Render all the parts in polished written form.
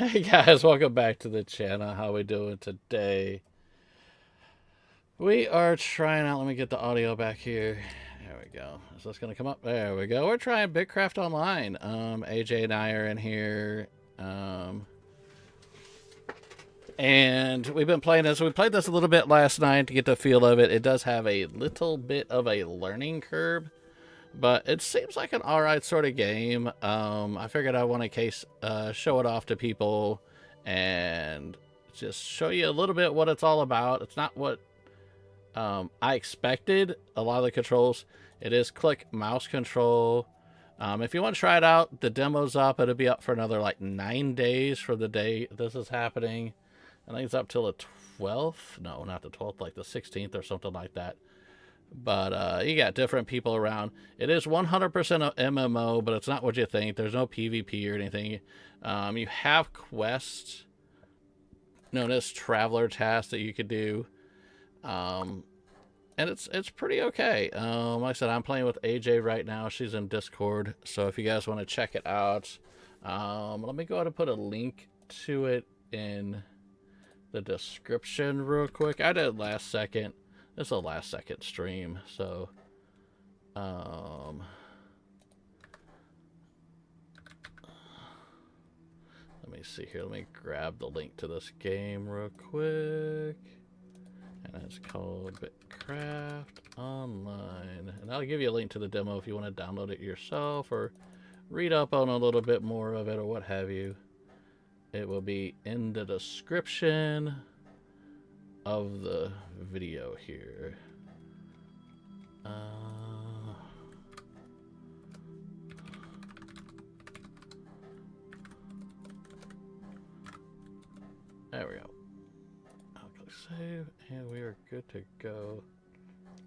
Hey guys, welcome back to the channel. How we doing today? We are trying out, let me get the audio back here. There we go. Is this gonna come up? There we go. We're trying Bitcraft Online. AJ and I are in here. And we've been playing this. We played this a little bit last night to get the feel of it. It does have a little bit of a learning curve, but it seems like an alright sort of game. I figured I want to show it off to people and just show you a little bit what it's all about. It's not what I expected. A lot of the controls, it is click mouse control. If you want to try it out, the demo's up. It'll be up for another like 9 days from the day this is happening. I think it's up till the 12th. No, not the 12th, like the 16th or something like that. But you got different people around. It is 100% a MMO, but it's not what you think. There's no PvP or anything. You have quests known as traveler tasks that you could do. And it's pretty okay. Like I said, I'm playing with AJ right now. She's in Discord. So if you guys want to check it out, let me go ahead and put a link to it in the description real quick. I did it last second. This is a last second stream, so let me see here. Let me grab the link to this game real quick. And it's called Bitcraft Online. And I'll give you a link to the demo if you want to download it yourself or read up on a little bit more of it or what have you. It will be in the description of the video here. There we go. I'll click save and we are good to go.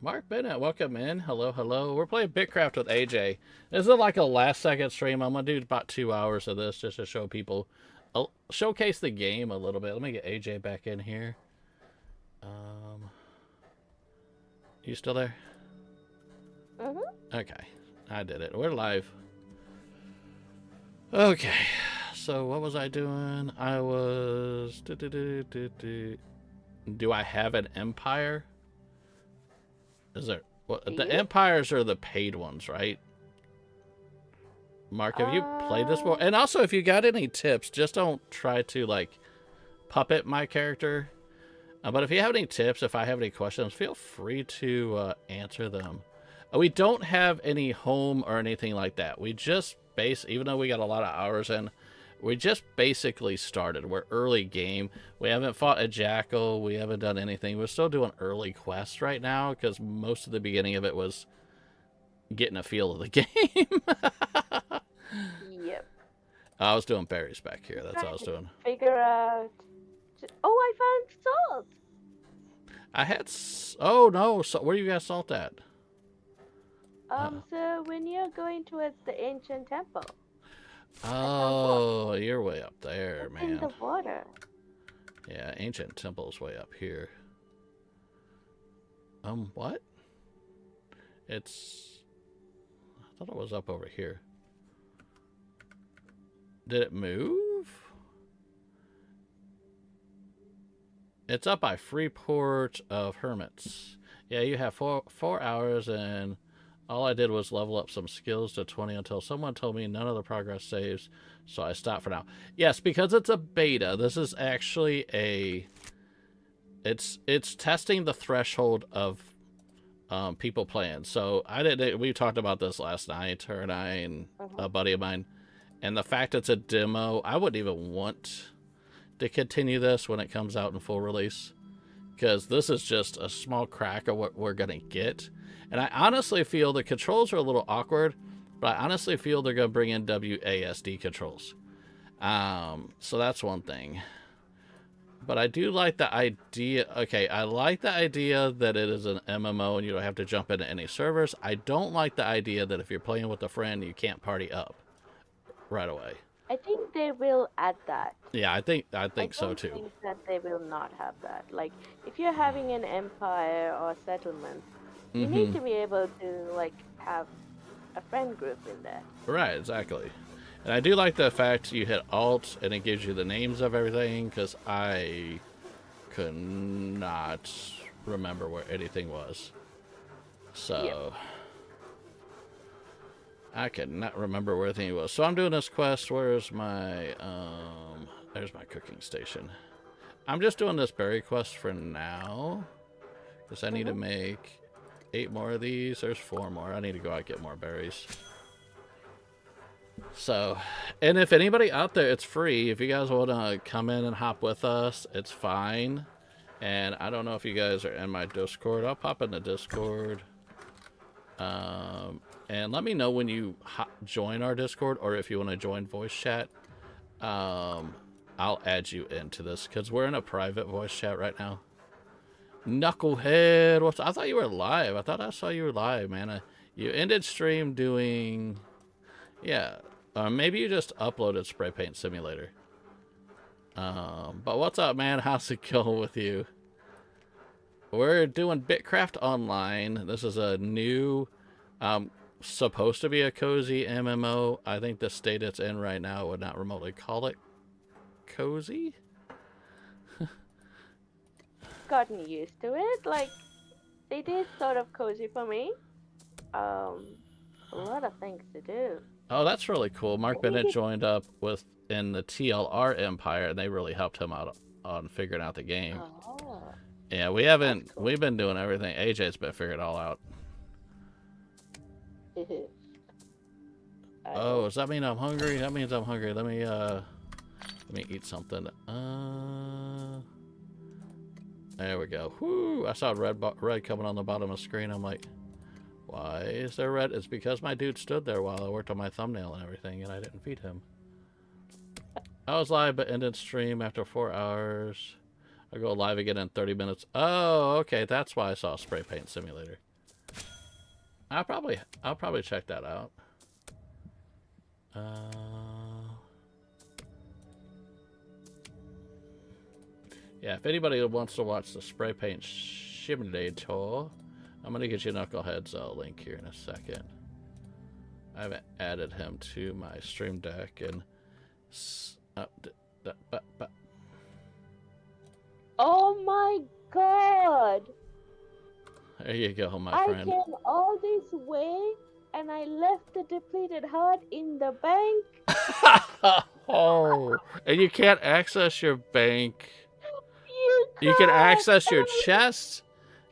Mark Bennett, welcome in. Hello, hello. We're playing Bitcraft with AJ. This is like a last second stream. I'm gonna do about 2 hours of this just to show people, showcase the game a little bit. Let me get AJ back in here. You still there? Okay, I did it. We're live. Okay, so what was I doing? I was... Do I have an empire? Is there... Well, the empires are the paid ones, right? Mark, have you played this before? And also, if you got any tips, just don't try to, like, puppet my character. But if you have any tips, if I have any questions, feel free to answer them. We don't have any home or anything like that. We just even though we got a lot of hours in, we just basically started. We're early game. We haven't fought a jackal. We haven't done anything. We're still doing early quests right now because most of the beginning of it was getting a feel of the game. Yep. I was doing berries back here. That's what I was doing. Figure out. Oh, I found salt. I had. Oh no! So where you got salt at? So when you're going towards the ancient temple. Oh, you're way up there, man. In the water. Yeah, ancient temple's way up here. What? It's... I thought it was up over here. Did it move? It's up by Freeport of Hermits. Yeah, you have four hours, and all I did was level up some skills to 20 until someone told me none of the progress saves, so I stopped for now. Yes, because it's a beta. This is actually a... It's testing the threshold of people playing. So we talked about this last night, her and I and a buddy of mine. And the fact it's a demo, I wouldn't even want to continue this when it comes out in full release, because this is just a small crack of what we're gonna get. And I honestly feel the controls are a little awkward, but I honestly feel they're gonna bring in WASD controls. So that's one thing. But I do like the idea. Okay, I like the idea that it is an MMO and you don't have to jump into any servers. I don't like the idea that if you're playing with a friend, you can't party up right away. I think they will add that. Yeah, I think so too. I think that they will not have that. Like, if you're having an empire or settlement, you need to be able to, like, have a friend group in there. Right, exactly. And I do like the fact you hit Alt and it gives you the names of everything, because I could not remember where anything was. So, I could not remember where anything was. So I'm doing this quest. Where's my, there's my cooking station. I'm just doing this berry quest for now, because I need to make 8 more of these. There's 4 more. I need to go out and get more berries. So, and if anybody out there, it's free. If you guys want to come in and hop with us, it's fine. And I don't know if you guys are in my Discord. I'll pop in the Discord. And let me know when you join our Discord, or if you want to join voice chat. I'll add you into this, because we're in a private voice chat right now. Knucklehead, I thought you were live. I thought I saw you were live, man. You ended stream doing... Yeah, maybe you just uploaded Spray Paint Simulator. But what's up, man? How's it going with you? We're doing Bitcraft Online. This is a new, supposed to be a cozy MMO. I think the state it's in right now would not remotely call it cozy. Gotten used to it. Like, it is sort of cozy for me. A lot of things to do. Oh, that's really cool. Mark Bennett joined up in the TLR Empire, and they really helped him out on figuring out the game. Oh. Yeah, we've been doing everything. AJ's been figuring it all out. Oh, does that mean I'm hungry? That means I'm hungry. Let me eat something. There we go. Whoo! I saw red coming on the bottom of the screen. I'm like, why is there red? It's because my dude stood there while I worked on my thumbnail and everything, and I didn't feed him. I was live, but ended stream after 4 hours. I'll go live again in 30 minutes. Oh, okay. That's why I saw Spray Paint Simulator. I'll probably check that out. Yeah, if anybody wants to watch the Spray Paint Simulator, I'm going to get you Knucklehead's link here in a second. I haven't added him to my Stream Deck, and... Oh my god! There you go, my friend. I came all this way, and I left the depleted heart in the bank. Oh, and you can't access your bank. You can access your chest,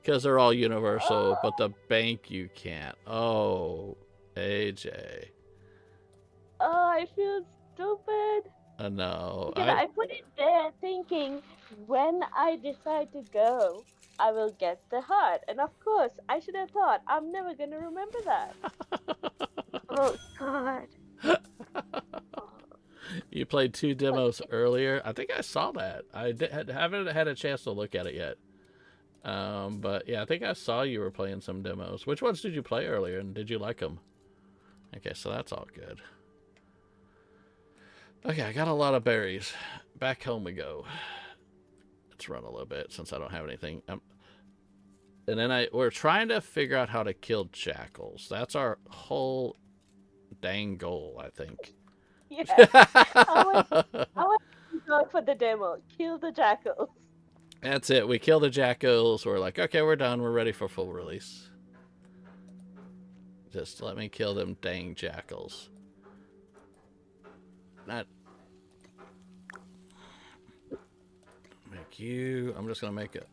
because they're all universal, but the bank you can't. Oh, AJ. Oh, I feel stupid. No. I put it there thinking, when I decide to go, I will get the heart. And of course, I should have thought, I'm never going to remember that. Oh, God. You played 2 demos earlier. I think I saw that. I haven't had a chance to look at it yet. But yeah, I think I saw you were playing some demos. Which ones did you play earlier, and did you like them? Okay, so that's all good. Okay, I got a lot of berries. Back home we go. Let's run a little bit since I don't have anything. And then we're trying to figure out how to kill jackals. That's our whole dang goal, I think. Yeah. I want to go for the demo. Kill the jackals. That's it. We kill the jackals. We're like, okay, we're done. We're ready for full release. Just let me kill them dang jackals. Not make you. I'm just gonna make it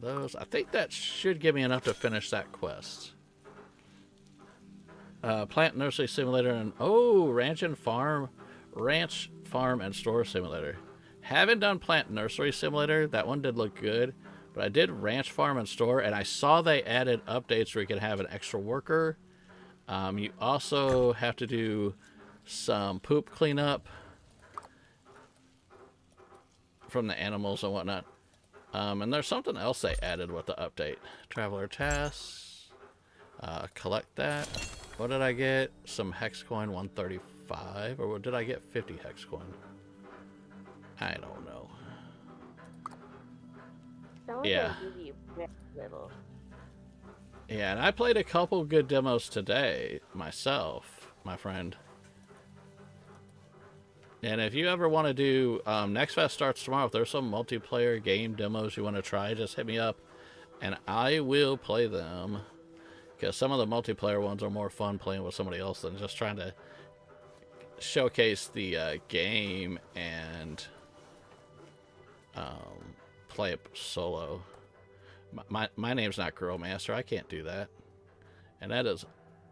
those. I think that should give me enough to finish that quest. Plant Nursery Simulator and Ranch Farm and Store Simulator. Haven't done Plant Nursery Simulator. That one did look good, but I did Ranch Farm and Store, and I saw they added updates where you can have an extra worker. You also have to do some poop cleanup from the animals and whatnot. And there's something else they added with the update. Traveler tasks. Collect that. What did I get? Some hex coin, 135. Or did I get 50 hex coin? I don't know. Yeah. Yeah, and I played a couple good demos today myself, my friend. And if you ever want to do, Next Fest starts tomorrow. If there's some multiplayer game demos you want to try, just hit me up, and I will play them. Because some of the multiplayer ones are more fun playing with somebody else than just trying to showcase the game and play it solo. My name's not Girl Master. I can't do that. And that is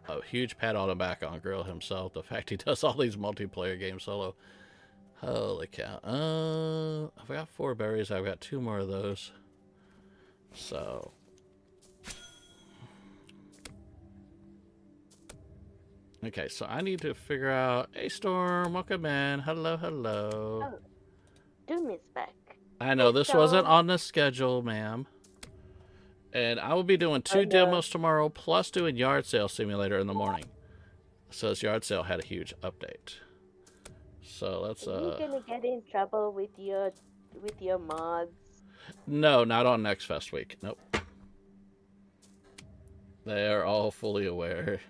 a huge pat on the back on Girl himself. The fact he does all these multiplayer games solo. Holy cow. I've got 4 berries. I've got 2 more of those. So. Okay, so I need to figure out. Hey, Storm, welcome in. Hello, hello. Oh, Doom is back. I know this wasn't on the schedule, ma'am. And I will be doing 2 demos tomorrow, plus doing Yard Sale Simulator in the morning. So this Yard Sale had a huge update. So let's. Are you gonna get in trouble with your mods? No, not on Next Fest week. Nope. They are all fully aware.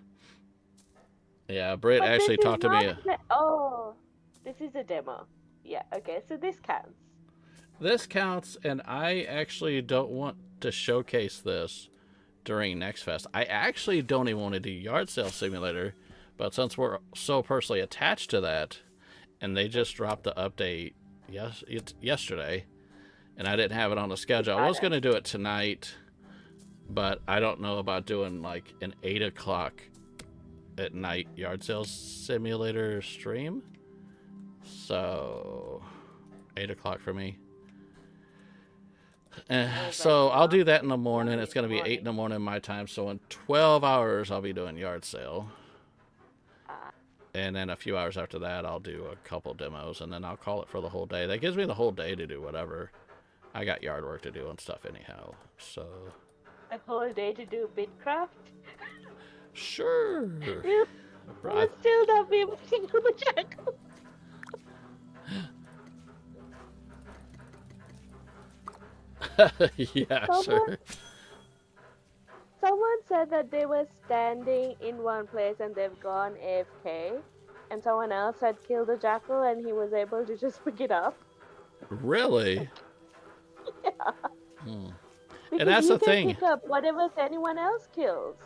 Yeah, Britt actually talked to me. Oh, this is a demo. Yeah, okay, so this counts. This counts, and I actually don't want to showcase this during Next Fest. I actually don't even want to do Yard Sale Simulator, but since we're so personally attached to that, and they just dropped the update yesterday, and I didn't have it on the schedule. I was going to do it tonight, but I don't know about doing like an 8 o'clock at night Yard Sale Simulator stream. So 8 o'clock for me. So I'll do that in the morning. It's going to be 8 in the morning my time. So in 12 hours, I'll be doing Yard Sale. And then a few hours after that, I'll do a couple demos. And then I'll call it for the whole day. That gives me the whole day to do whatever. I got yard work to do and stuff anyhow. So. A whole day to do Bitcraft? Sure. We'll still not be able to do the jackal. Yeah, sure. Someone said that they were standing in one place and they've gone AFK, and someone else had killed a jackal and he was able to just pick it up. Really? Yeah. And that's the thing. Pick up whatever anyone else kills.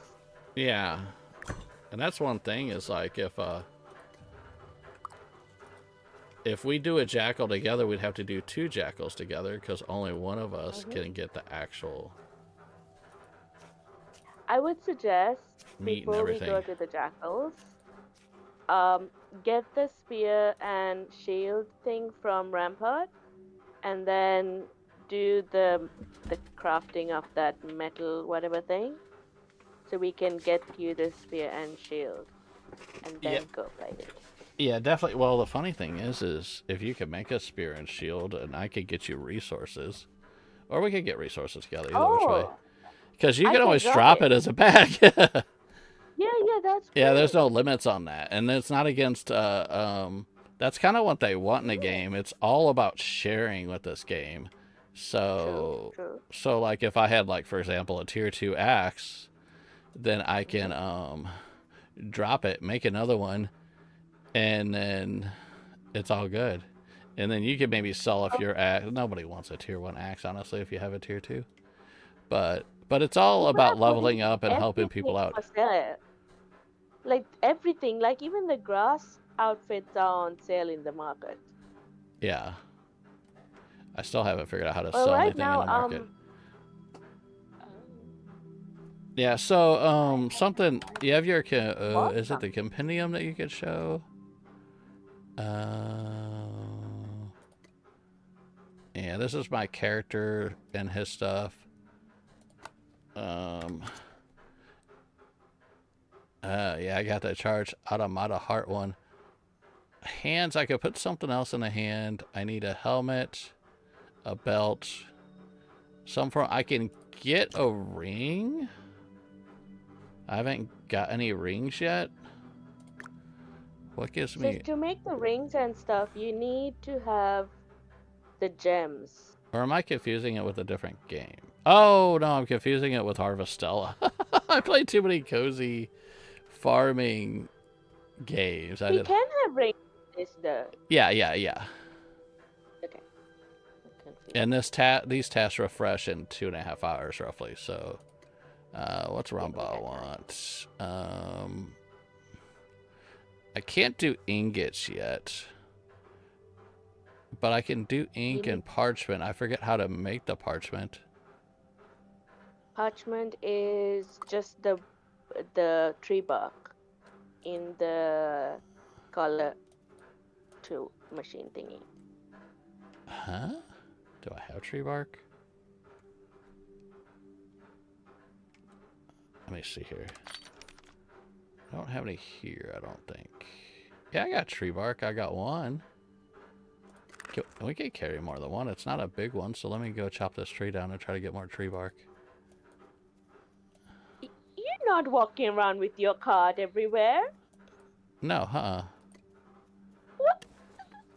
Yeah. And that's one thing is like if we do a jackal together, we'd have to do 2 jackals together because only one of us can get the actual I would suggest meat before and we everything. go to the jackals, get the spear and shield thing from Rampart, and then do the crafting of that metal whatever thing, so we can get you the spear and shield, and then go play it. Yeah, definitely. Well, the funny thing is if you could make a spear and shield, and I could get you resources, or we could get resources together. Either which way. Because you can always drop it as a bag. Yeah, that's true. Yeah, there's no limits on that. And it's not against, that's kind of what they want in the game. It's all about sharing with this game. So, True. So like if I had like, for example, a tier 2 axe, then I can, drop it, make another one, and then it's all good. And then you could maybe sell if your axe, nobody wants a tier 1 axe, honestly, if you have a tier 2. But it's all about leveling up and helping people out. Like everything, like even the grass outfits are on sale in the market. Yeah. I still haven't figured out how to sell anything in the market. Yeah, so something you have your is it the compendium that you could show? Yeah, this is my character and his stuff. Yeah, I got that charge Automata Heart one. Hands, I could put something else in the hand. I need a helmet, a belt, some form. I can get a ring. I haven't got any rings yet. What gives me? To make the rings and stuff, you need to have the gems. Or am I confusing it with a different game? Oh, no, I'm confusing it with Harvestella. I played too many cozy farming games. You can have rings is the Yeah. okay. I'm confused. And these tasks refresh in 2.5 hours roughly. So, what's Rumba want? I can't do ingots yet, but I can do ink and parchment. I forget how to make the parchment. Parchment is just the tree bark in the color tool machine thingy. Huh? Do I have tree bark? Let me see here. I don't have any here, I don't think. Yeah, I got tree bark. I got one. We can carry more than one. It's not a big one, so let me go chop this tree down and try to get more tree bark. You're not walking around with your cart everywhere. No, What?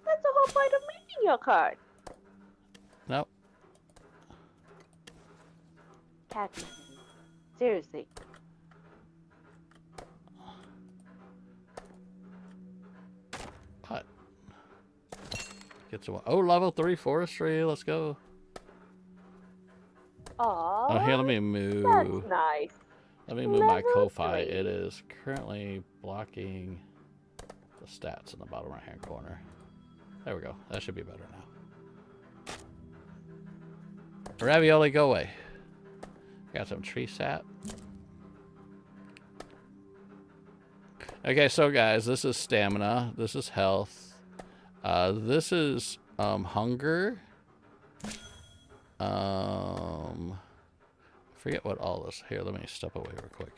That's the whole point of making your cart. Nope. Cat. Seriously. What? Get some. Oh, level 3 forestry. Let's go. Aww. Oh, here, let me move. That's nice. Let me move my Level Ko-Fi. 3. It is currently blocking the stats in the bottom right hand corner. There we go. That should be better now. Ravioli, go away. Got some tree sap. Okay, so guys, this is stamina. This is health. This is hunger. Forget what all this. Here, let me step away real quick.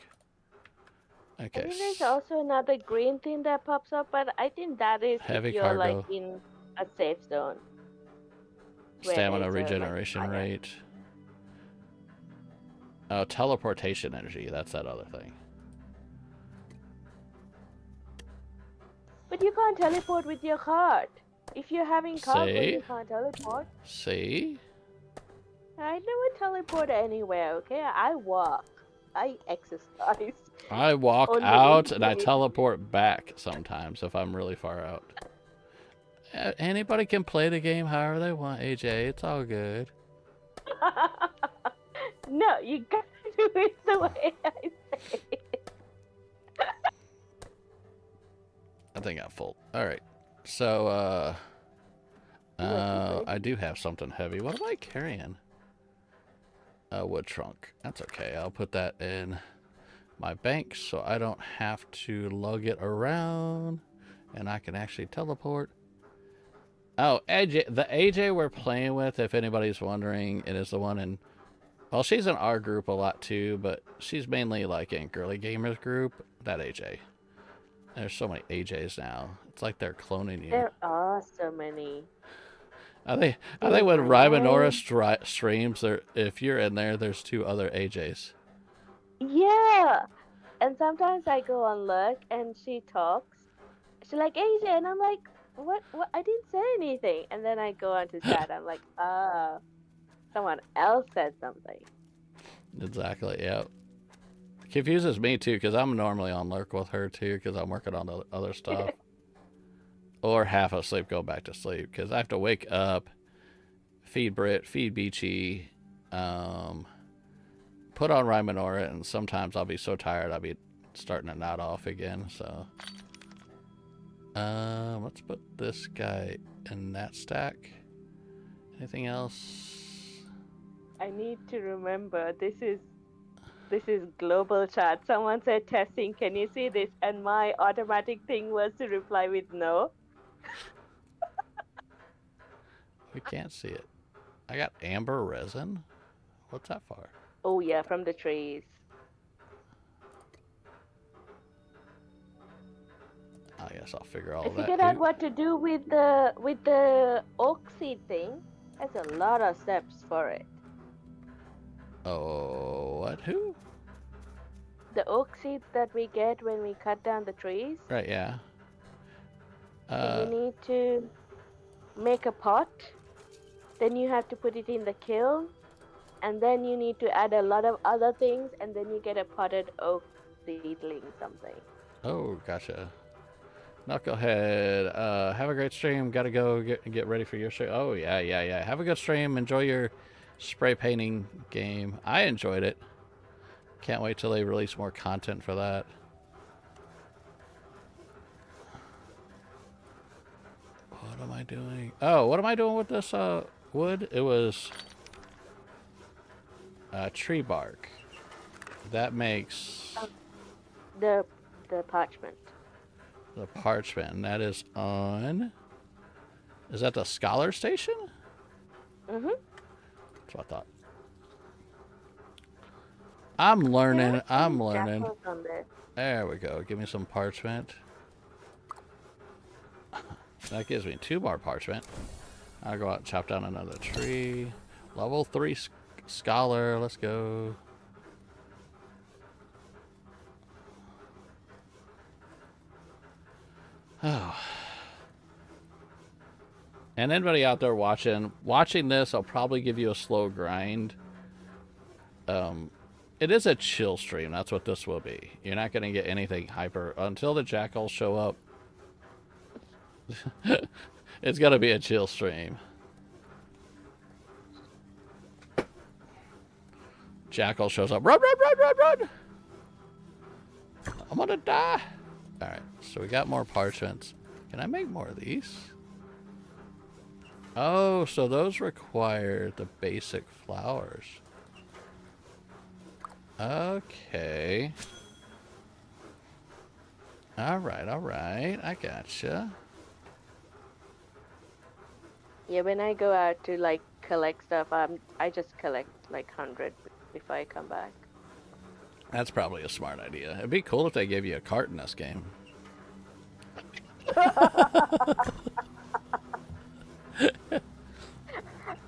Okay. I think there's also another green thing that pops up, but I think that is heavy if you're cargo. like in a safe zone. Stamina regeneration rate. Oh, teleportation energy. That's that other thing. But you can't teleport with your cart. If you're having cargo, See? you can't teleport. See? I never teleport anywhere, okay? I walk. I exercise. I walk Only out in and I case. teleport back sometimes if I'm really far out. Anybody can play the game however they want, AJ. It's all good. No, you gotta do it the way I say it. I think I'm full. Alright. So, I do have something heavy. What am I carrying? A wood trunk. That's okay. I'll put that in my bank so I don't have to lug it around and I can actually teleport. Oh, AJ, the AJ we're playing with, if anybody's wondering, it is the one in, well, she's in our group a lot too, but she's mainly like in Girly Gamers group. That AJ. There's so many AJs now. It's like they're cloning you. There are so many. I think when Rymanora streams, if you're in there, there's 2 other AJs. Yeah. And sometimes I go on Lurk and she talks. She's like, AJ, and I'm like, what? I didn't say anything. And then I go onto chat. I'm like, someone else said something. Exactly, yeah. Confuses me too, because I'm normally on Lurk with her too, because I'm working on the other stuff. Or half asleep, go back to sleep, because I have to wake up, feed Brit, feed Beachy, put on Rymanora, and sometimes I'll be so tired I'll be starting to nod off again, so. Let's put this guy in that stack. Anything else? I need to remember, this is global chat. Someone said testing, can you see this? And my automatic thing was to reply with no. We can't see it. I got amber resin. What's that for? Oh yeah, from the trees. I guess I'll figure all I of that figured out too. what to do with the oak seed thing. There's a lot of steps for it. Oh, what? Who? The oak seeds that we get when we cut down the trees. Right, yeah. So you need to make a pot. Then you have to put it in the kiln. And then you need to add a lot of other things. And then you get a potted oak seedling something. Oh, gotcha. Knucklehead, have a great stream. Gotta go get ready for your stream. Oh, yeah. Have a good stream. Enjoy your spray painting game. I enjoyed it. Can't wait till they release more content for that. What am I doing? Oh, what am I doing with this wood? It was tree bark. That makes The parchment. the parchment. And that is on. Is that the scholar station? Mm-hmm. That's what I thought. I'm learning. I'm learning. There we go. Give me some parchment. That gives me 2 more parchment. I'll go out and chop down another tree. Level 3 scholar. Let's go. Oh. And anybody out there watching this, I'll probably give you a slow grind. It is a chill stream. That's what this will be. You're not going to get anything hyper until the jackals show up. It's going to be a chill stream. Jackal shows up. Run! I'm going to die. All right. So we got more parchments. Can I make more of these? Oh, so those require the basic flowers. Okay. All right. I gotcha. Yeah, when I go out to like collect stuff, I just collect like 100 before I come back. That's probably a smart idea. It'd be cool if they gave you a cart in this game.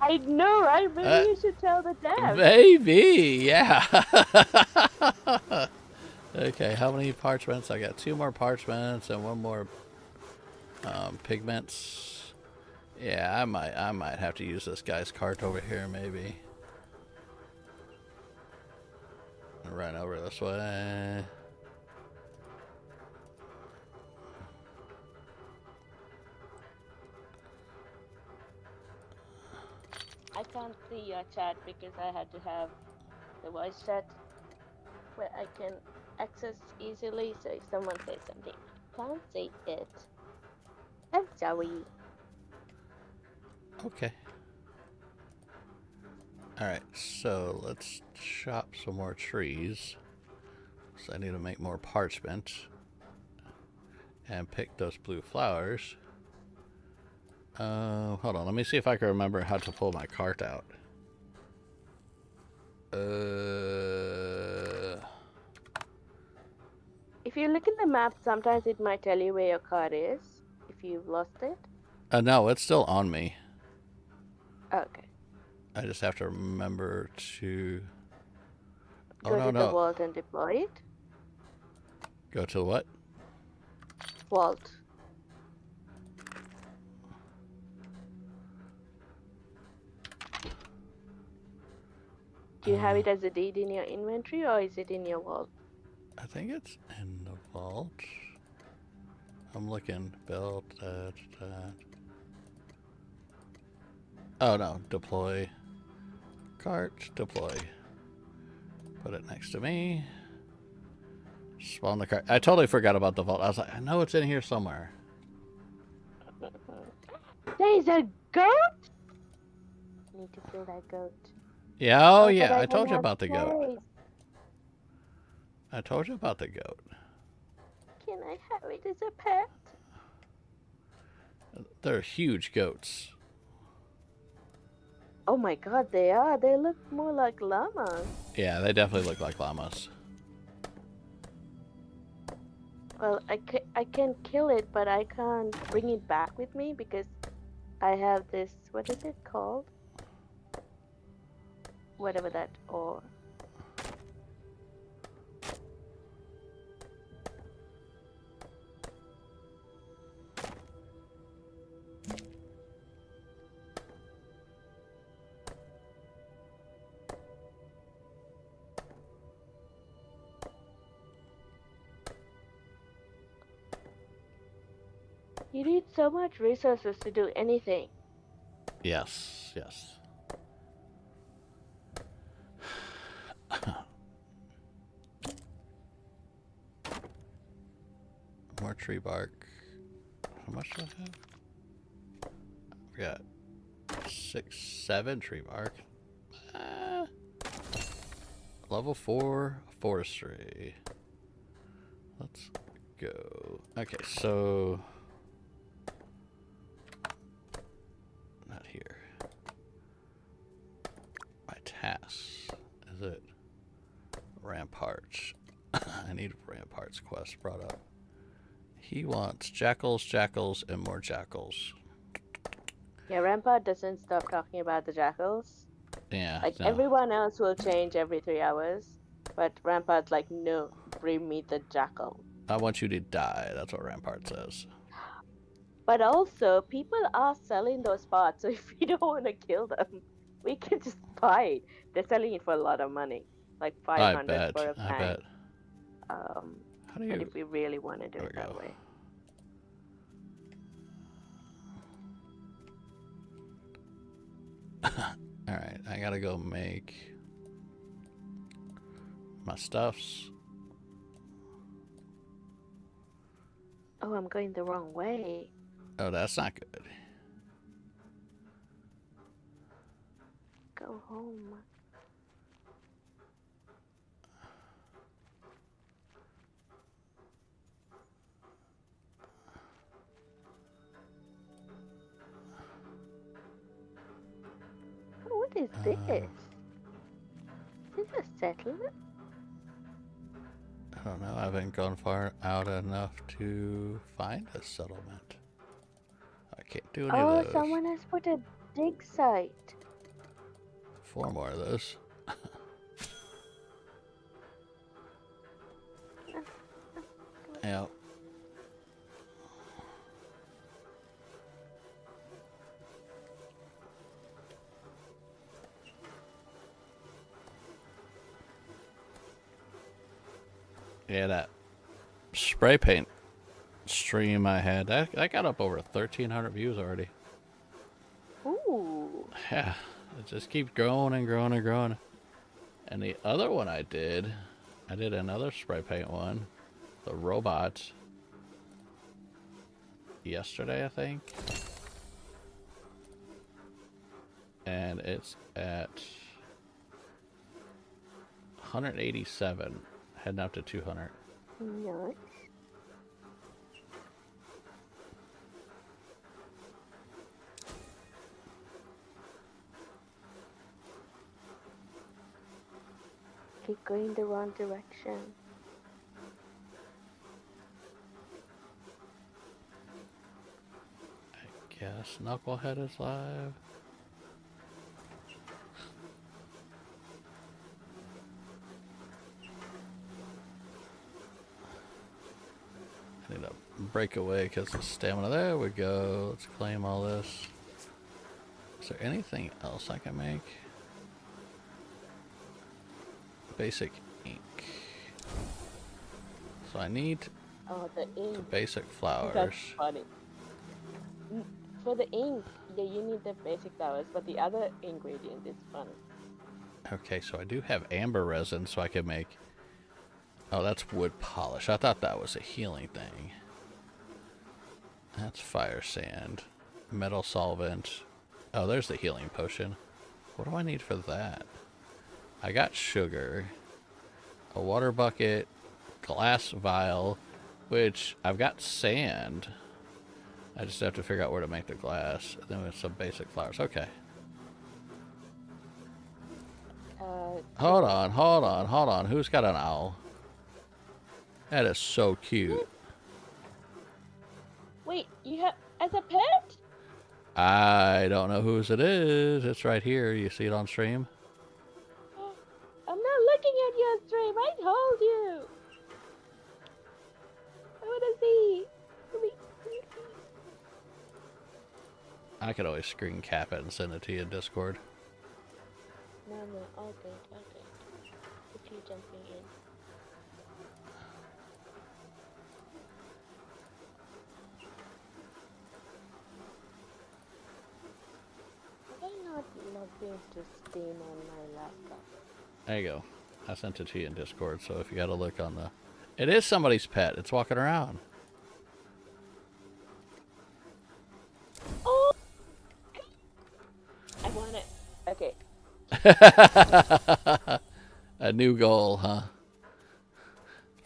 I know, right? Maybe you should tell the devs. Maybe, yeah. Okay, how many parchments? I got 2 more parchments and 1 more pigments. Yeah, I might have to use this guy's cart over here, maybe. Run over this way. I can't see your chat because I had to have the voice chat where I can access easily. So if someone says something, I can't see it. I'm sorry. Okay. Alright, so let's chop some more trees. So I need to make more parchment. And pick those blue flowers. Hold on, let me see if I can remember how to pull my cart out. If you look in the map, sometimes it might tell you where your card is, if you've lost it. No, it's still on me. Okay. I just have to remember to... Go to the vault and deploy it. Go to what? Vault. Do you have it as a deed in your inventory or is it in your vault? I think it's in the vault. I'm looking. Build that. Oh no, deploy. Cart, deploy. Put it next to me. Spawn the cart. I totally forgot about the vault. I was like, I know it's in here somewhere. There's a goat? I need to kill that goat. Yeah, oh yeah, I told you about the goat. I told you about the goat. Can I have it as a pet? They're huge goats. Oh my god, they are. They look more like llamas. Yeah, they definitely look like llamas. Well, I can kill it, but I can't bring it back with me because I have this, what is it called? Whatever that, or... You need so much resources to do anything. Yes, yes. More tree bark. How much do I have? We got 6, 7 tree bark. Level 4 forestry. Let's go. Okay, so not here. My tasks. Is it ramparts? I need ramparts quest brought up. He wants jackals, jackals, and more jackals. Yeah, Rampart doesn't stop talking about the jackals. Yeah, Like, no. everyone else will change every 3 hours, but Rampart's like, no, bring me the jackal. I want you to die. That's what Rampart says. But also, people are selling those parts, so if we don't want to kill them, we can just buy it. They're selling it for a lot of money, like 500 for a I tank. bet. How do you... But if we really want to do it that way. Alright, I gotta go make my stuffs. Oh, I'm going the wrong way. Oh, that's not good. Go home. Oh, what is this? Is this a settlement? I don't know. I haven't gone far out enough to find a settlement. I can't do any of those. Oh, someone has put a dig site. 4 more of those. Yep. Yeah, that spray paint stream I had, that got up over 1,300 views already. Ooh. Yeah, it just keeps growing and growing and growing. And the other one I did another spray paint one, the robot, yesterday, I think. And it's at 187, heading up to 200. Nice. Keep going the wrong direction. I guess Knucklehead is live. I need to break away because of stamina. There we go. Let's claim all this. Is there anything else I can make? Basic ink. So I need the ink. the basic flowers. That's funny. For the ink, yeah, you need the basic flowers, but the other ingredient is fun. Okay, so I do have amber resin, so I can make... Oh, that's wood polish. I thought that was a healing thing. That's fire sand. Metal solvent. Oh, there's the healing potion. What do I need for that? I got sugar. A water bucket. Glass vial. Which, I've got sand. I just have to figure out where to make the glass. And then with some basic flowers. Okay. Hold on. Who's got an owl? That is so cute. Wait, you have as a pet? I don't know whose it is. It's right here. You see it on stream? I'm not looking at your stream. I told you. I want to see. Let me see. I could always screen cap it and send it to you in Discord. No, all good. Quickly jumping in. not logged into Steam on my laptop. There you go. I sent it to you in Discord, so if you gotta look on the... It is somebody's pet. It's walking around. Oh! I want it. Okay. A new goal, huh?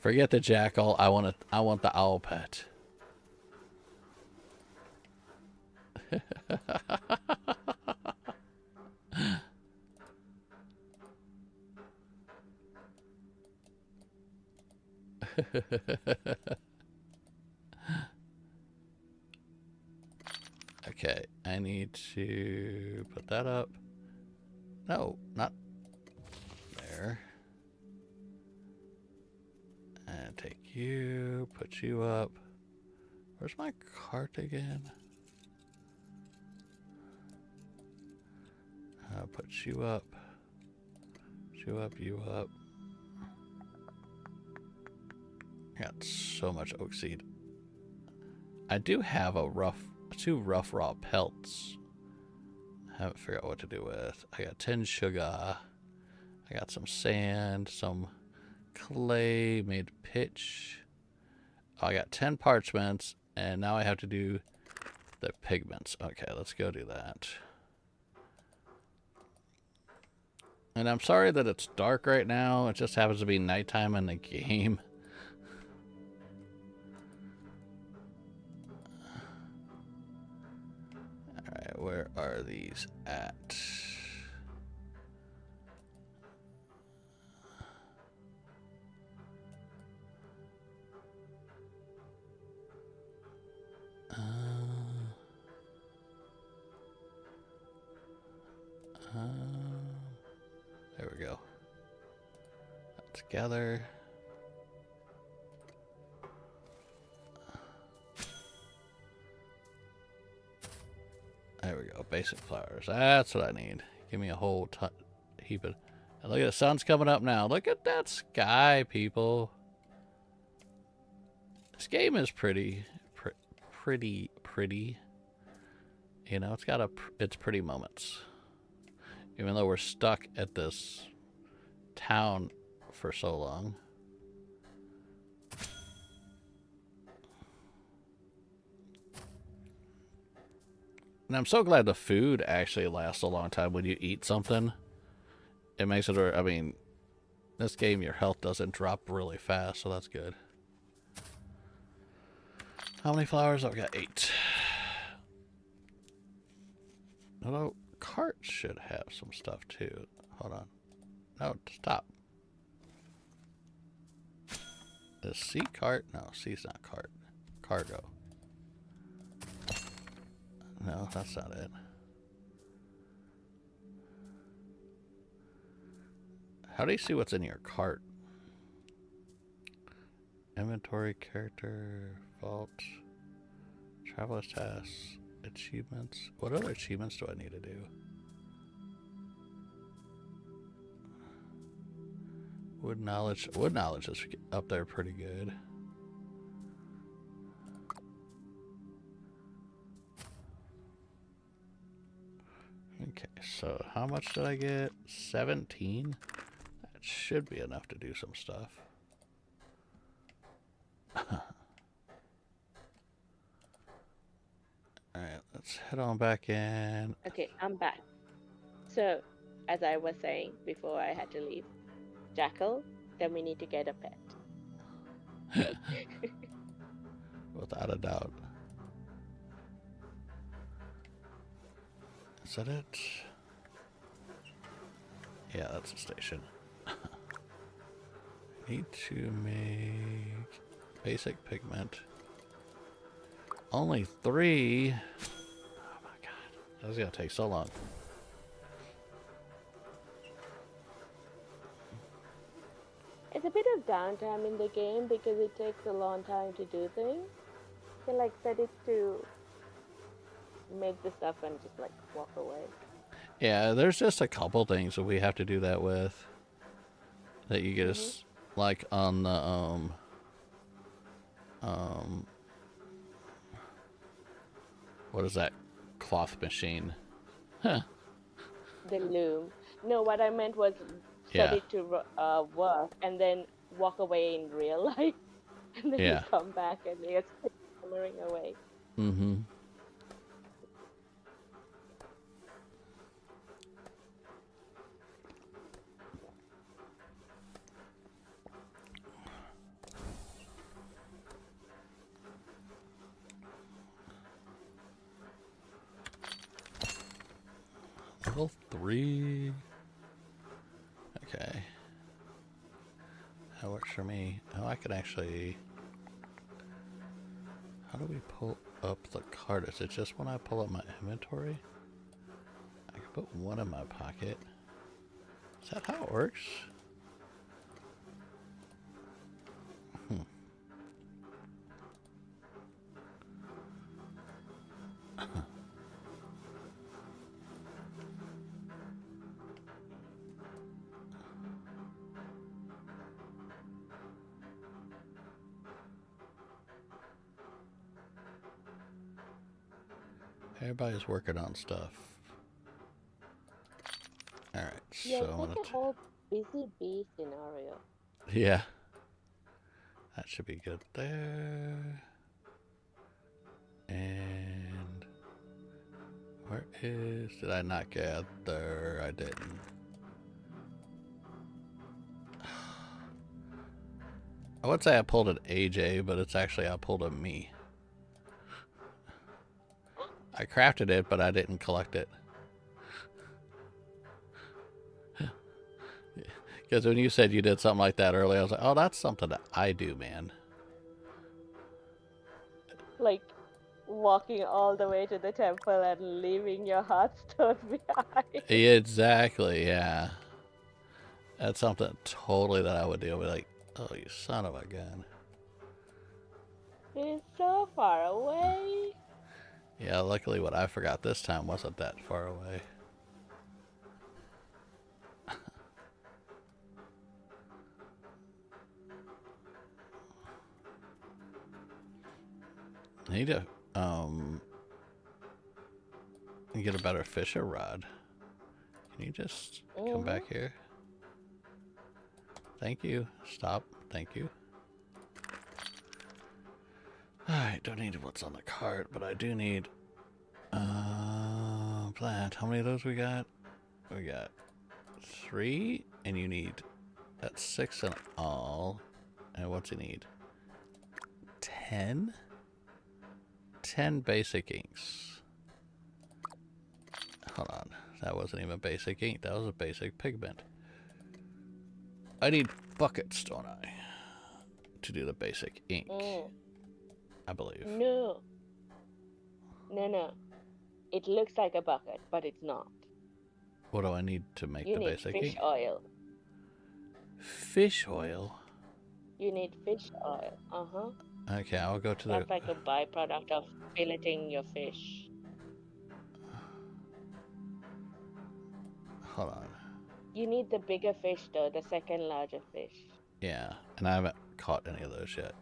Forget the jackal. I want the owl pet. Okay, I need to put that up. No, not there. And take you, put you up. Where's my cart again? Put you up. You up, you up. I got so much oak seed. I do have two rough raw pelts. I haven't figured out what to do with. I got 10 sugar. I got some sand, some clay made pitch. Oh, I got 10 parchments, and now I have to do the pigments. Okay, let's go do that. And I'm sorry that it's dark right now. It just happens to be nighttime in the game. Alright, where are these at? There we go. Together. There we go. Basic flowers. That's what I need. Give me a whole heap of... And look at the sun's coming up now. Look at that sky, people. This game is pretty. You know, it's got its pretty moments. Even though we're stuck at this town for so long. And I'm so glad the food actually lasts a long time when you eat something. It makes it, I mean, this game your health doesn't drop really fast, so that's good. How many flowers? I've got 8. Although, cart should have some stuff too. Hold on. No, stop. Is C cart? No, C's not cart. Cargo. No, that's not it. How do you see what's in your cart? Inventory, character, vault, traveler's tasks, achievements. What other achievements do I need to do? Wood knowledge. Wood knowledge is up there pretty good. Okay, so how much did I get? 17? That should be enough to do some stuff. Alright, let's head on back in. Okay, I'm back. So, as I was saying before I had to leave, jackal, then we need to get a pet. Without a doubt. Is that it? Yeah, that's the station. Need to make basic pigment. Only 3. Oh my god. That's gonna take so long. It's a bit of downtime in the game because it takes a long time to do things. You can like set it to make the stuff and just like walk away. Yeah, there's just a couple things that we have to do that with. That you just like on the what is that cloth machine? Huh. The loom. No, what I meant was set Yeah, it to work and then walk away in real life, and then you yeah. come back and it's hammering away. Mm-hmm. Level 3. Okay. That works for me. Oh, I can actually... How do we pull up the card? Is it just when I pull up my inventory? I can put one in my pocket. Is that how it works? Hmm. Everybody's working on stuff. Alright, Yeah, so it's I'm like gonna... a whole busy bee scenario. Yeah. That should be good there. And... Where is... Did I not gather? I didn't. I would say I pulled an AJ, but it's actually I pulled a me. I crafted it, but I didn't collect it. Because when you said you did something like that earlier, I was like, oh, that's something that I do, man. Like walking all the way to the temple and leaving your hearthstone behind. Exactly, yeah. That's something totally that I would do. I'd be like, oh, you son of a gun. It's so far away. Yeah, luckily what I forgot this time wasn't that far away. I need to get a better fisher rod. Can you just come back here? Thank you. Stop. Thank you. Alright, don't need what's on the cart, but I do need plant. How many of those we got? We got 3, and you need... That's 6 in all. And what's he need? 10? 10 basic inks. Hold on. That wasn't even basic ink. That was a basic pigment. I need buckets, don't I? To do the basic ink. I believe. No. No. It looks like a bucket, but it's not. What do I need to make the basic ink? You need fish oil. Fish oil? You need fish oil. Uh-huh. Okay, I'll go to That's like a byproduct of filleting your fish. Hold on. You need the bigger fish, though, the second larger fish. Yeah, and I haven't caught any of those yet.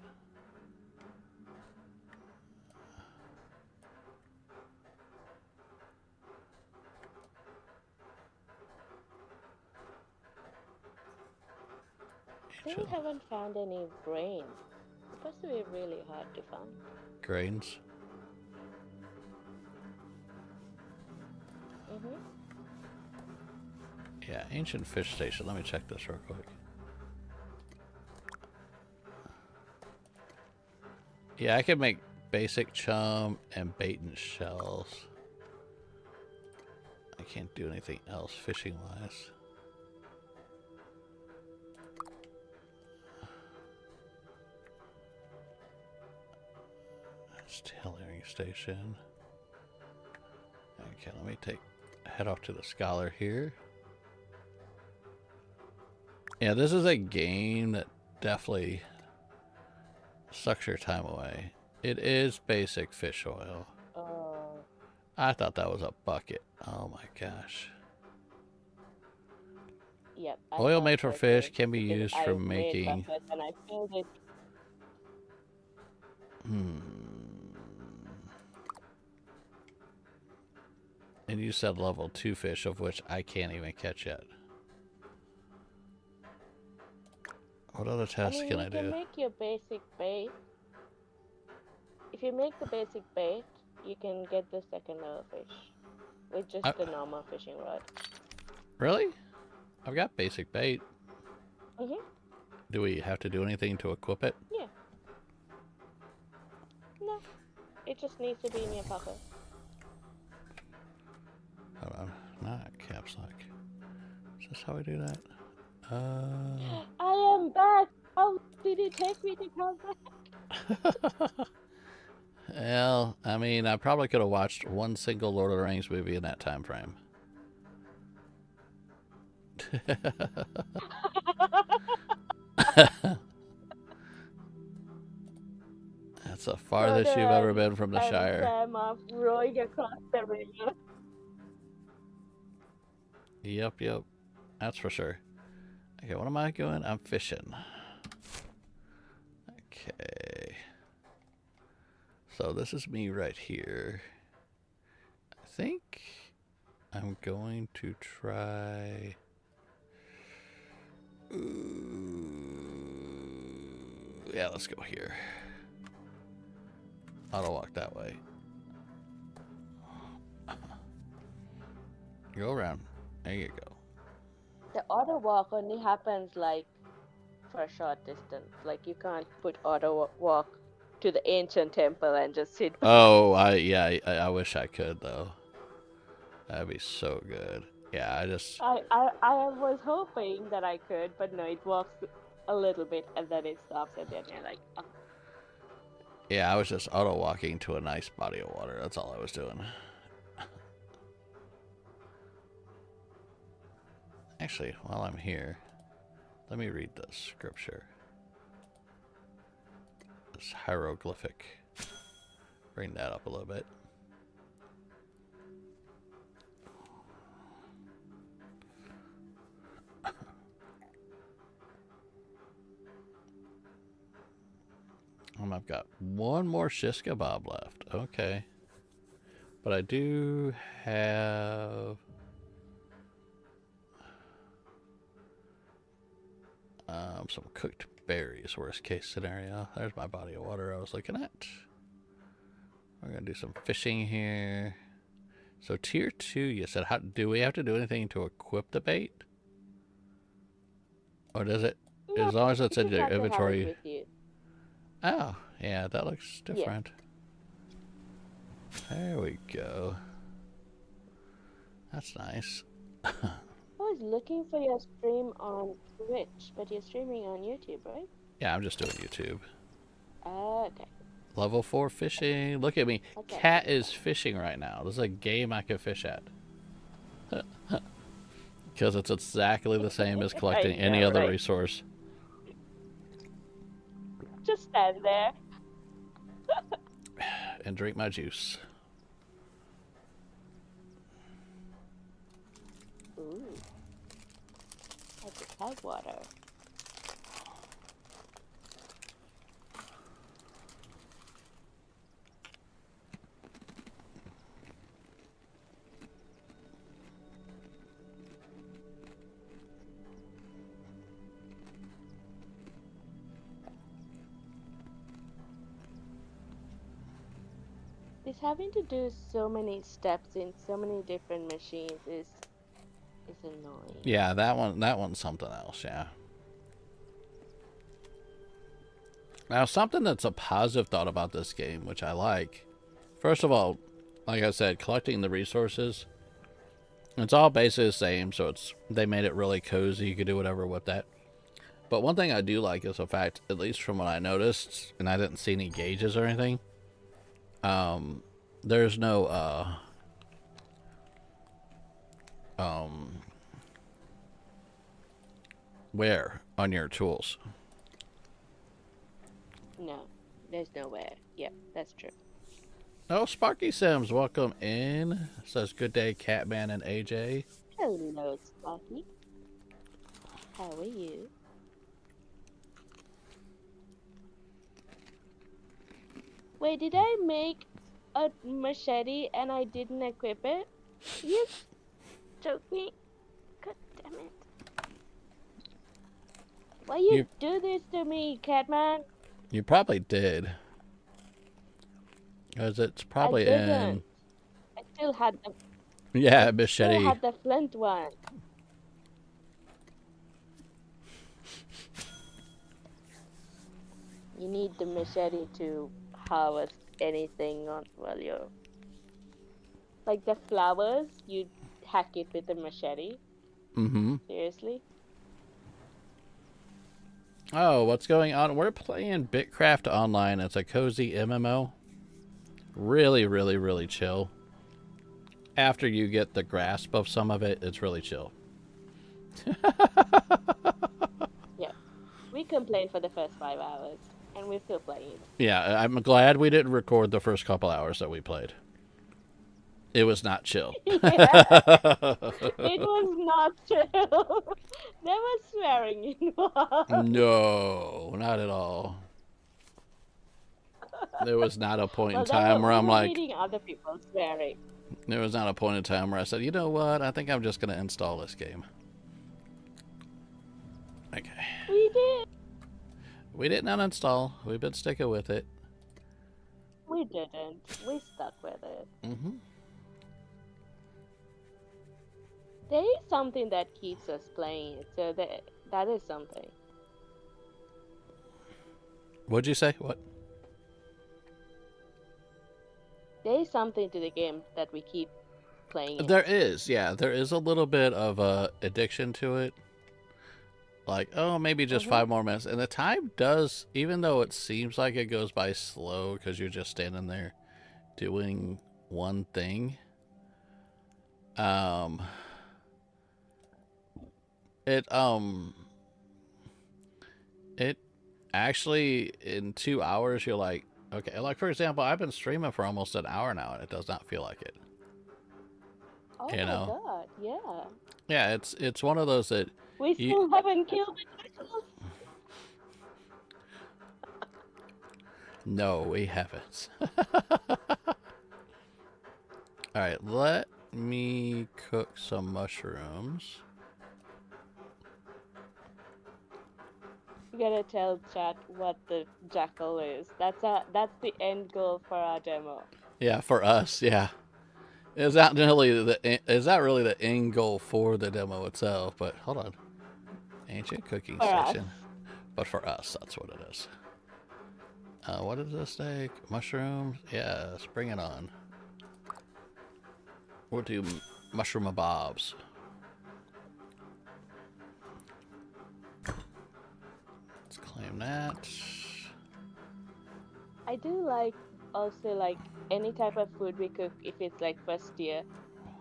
Still haven't found any grains. It's supposed to be really hard to find. Grains? Yeah, ancient fish station. Let me check this real quick. Yeah, I can make basic chum and bait and shells. I can't do anything else fishing wise. That's tailoring station. Okay, let me head off to the scholar here. Yeah, this is a game that definitely sucks your time away. It is basic fish oil. I thought that was a bucket. Oh my gosh. Yep. Oil made from fish can be used for making... And I filled it. And you said level 2 fish, of which I can't even catch yet. What other tests can I do? You can make your basic bait. If you make the basic bait, you can get the second level fish with just the normal fishing rod. Really? I've got basic bait. Mhm. Do we have to do anything to equip it? Yeah. No. It just needs to be in your pocket. Hold on. Not caps lock. Is this how we do that? I am back! How did it take me to come back? Well, I mean, I probably could have watched one single Lord of the Rings movie in that time frame. That's the farthest you've ever been from the Shire. Sam off rowing across the river. Yep. That's for sure. Okay, what am I doing? I'm fishing. Okay. So this is me right here. I think I'm going to try... Ooh, yeah, let's go here. Auto walk that way. Go around. There you go. The auto walk only happens like for a short distance. Like you can't put auto walk to the ancient temple and just sit. Oh, I wish I could though. That'd be so good. Yeah, I was hoping that I could, but no, it walks a little bit and then it stops and then you're like, oh. Yeah, I was just auto walking to a nice body of water. That's all I was doing. Actually, while I'm here, let me read the scripture. This hieroglyphic. Bring that up a little bit. I've got one more shish kebab left. Okay. But I do have... some cooked berries, worst case scenario. There's my body of water I was looking at. We're going to do some fishing here. So tier 2, you said, how do we have to do anything to equip the bait? Or does it, No, as long as it's in your inventory? With you. Oh, yeah, that looks different. Yeah. There we go. That's nice. I was looking for your stream on Twitch, but you're streaming on YouTube, right? Yeah, I'm just doing YouTube. Okay. Level 4 fishing. Look at me. Okay. Cat is fishing right now. This is a game I can fish at. Because it's exactly the same as collecting any other resource. Just stand there. And drink my juice. Ooh. I just have water. Just having to do so many steps in so many different machines is annoying. Yeah, that one's something else, yeah. Now, something that's a positive thought about this game, which I like. First of all, like I said, collecting the resources. It's all basically the same, so they made it really cozy. You could do whatever with that. But one thing I do like is the fact, at least from what I noticed, and I didn't see any gauges or anything, there's no wear on your tools. No, there's no wear. Yep, that's true. Oh, Sparky Sims, welcome in. Says good day, Catman and AJ. Hello, Sparky. How are you? Wait, did I make a machete and I didn't equip it? You choked me. God damn it. Why you do this to me, Catman? You probably did. Because it's I probably in... didn't. I still had the Yeah, still machete. had the flint one. You need the machete to harvest anything on while you're like the flowers, you hack it with a machete. Mm-hmm. Seriously? Oh, what's going on? We're playing Bitcraft Online. It's a cozy MMO. Really, really, really chill. After you get the grasp of some of it, it's really chill. Yeah. We complained for the first 5 hours, and we're still playing. Yeah, I'm glad we didn't record the first couple hours that we played. It was not chill. Yeah, it was not chill. There was swearing involved. No, not at all. There was not a point in Well, time where we I'm were like, reading other people swearing. there was not a point in time where I said, you know what? I think I'm just going to install this game. Okay. We did. We didn't uninstall. We've been sticking with it. We didn't. We stuck with it. Mm-hmm. There is something that keeps us playing it, so that is something. What'd you say? What? There is something to the game that we keep playing it. There is, yeah. There is a little bit of addiction to it. Like, oh, maybe just 5 more minutes. And the time does, even though it seems like it goes by slow because you're just standing there doing one thing. It actually, in 2 hours, you're like, okay. Like, for example, I've been streaming for almost an hour now, and it does not feel like it. Oh you my know? god, yeah. Yeah, it's one of those that... We still haven't killed the jackals. No, we haven't. Alright, let me cook some mushrooms. You gotta tell chat what the jackal is. That's the end goal for our demo. Yeah, for us, yeah. Is that really the end goal for the demo itself? But hold on. Ancient cooking For station. us. But for us, that's what it is. What is this steak? Mushrooms? Yes, bring it on. We'll do mushroom bobs. Let's claim that. I do like also like any type of food we cook if it's like first year.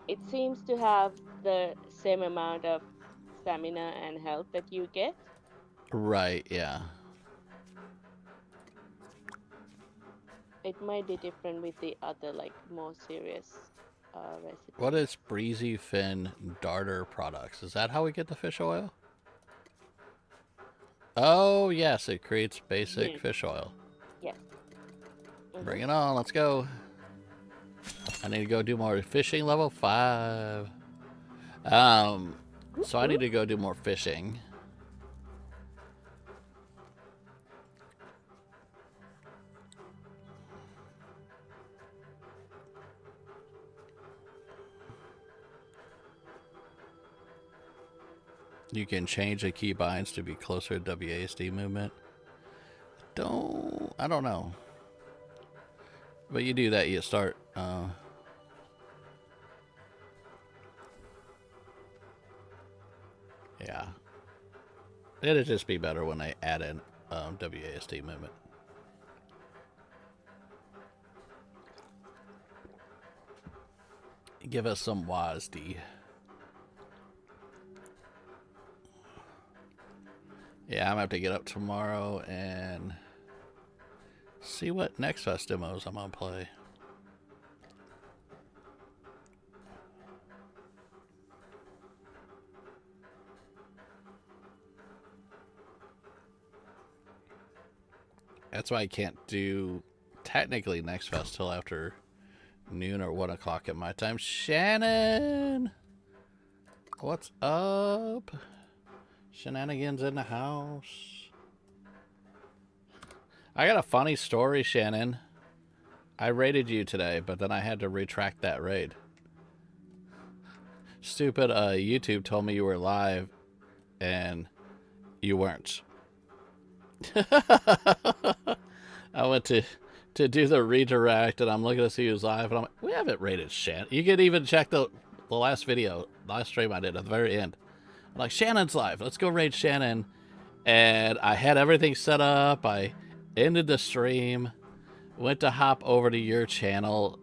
It seems to have the same amount of stamina and health that you get. Right, yeah. It might be different with the other like more serious recipes. What is Breezy Fin Darter Products? Is that how we get the fish oil? Oh, yes, it creates basic fish oil. Yes. Bring it on, let's go. I need to go do more fishing, level 5. So I need to go do more fishing. You can change the keybinds to be closer to WASD movement. I don't know. But you do that, you start, yeah. It'd just be better when they add in, WASD movement. Give us some WASD. Yeah, I'm gonna have to get up tomorrow and see what next fest demos I'm gonna play. That's why I can't do technically next fest till after noon or 1 o'clock at my time. Shannon! What's up? Shenanigans in the house. I got a funny story, Shannon. I raided you today, but then I had to retract that raid. Stupid YouTube told me you were live, and you weren't. I went to do the redirect, and I'm looking to see who's live, and I'm like, we haven't raided Shannon. You can even check the last video, last stream I did at the very end. I'm like, Shannon's live. Let's go raid Shannon. And I had everything set up. I ended the stream, went to hop over to your channel.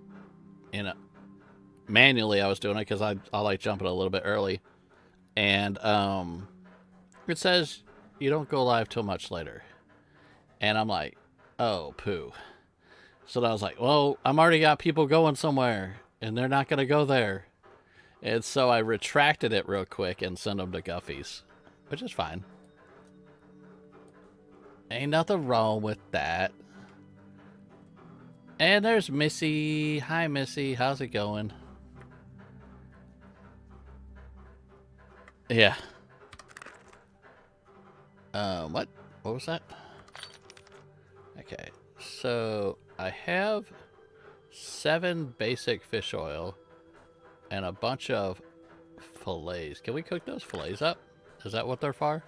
Manually, I was doing it because I like jumping a little bit early. And it says you don't go live till much later. And I'm like, oh, poo. So then I was like, well, I'm already got people going somewhere, and they're not going to go there. And so I retracted it real quick and sent them to Guffey's, which is fine. Ain't nothing wrong with that. And there's Missy. Hi, Missy. How's it going? Yeah. What? What was that? Okay. So I have 7 basic fish oil and a bunch of fillets. Can we cook those fillets up? Is that what they're for?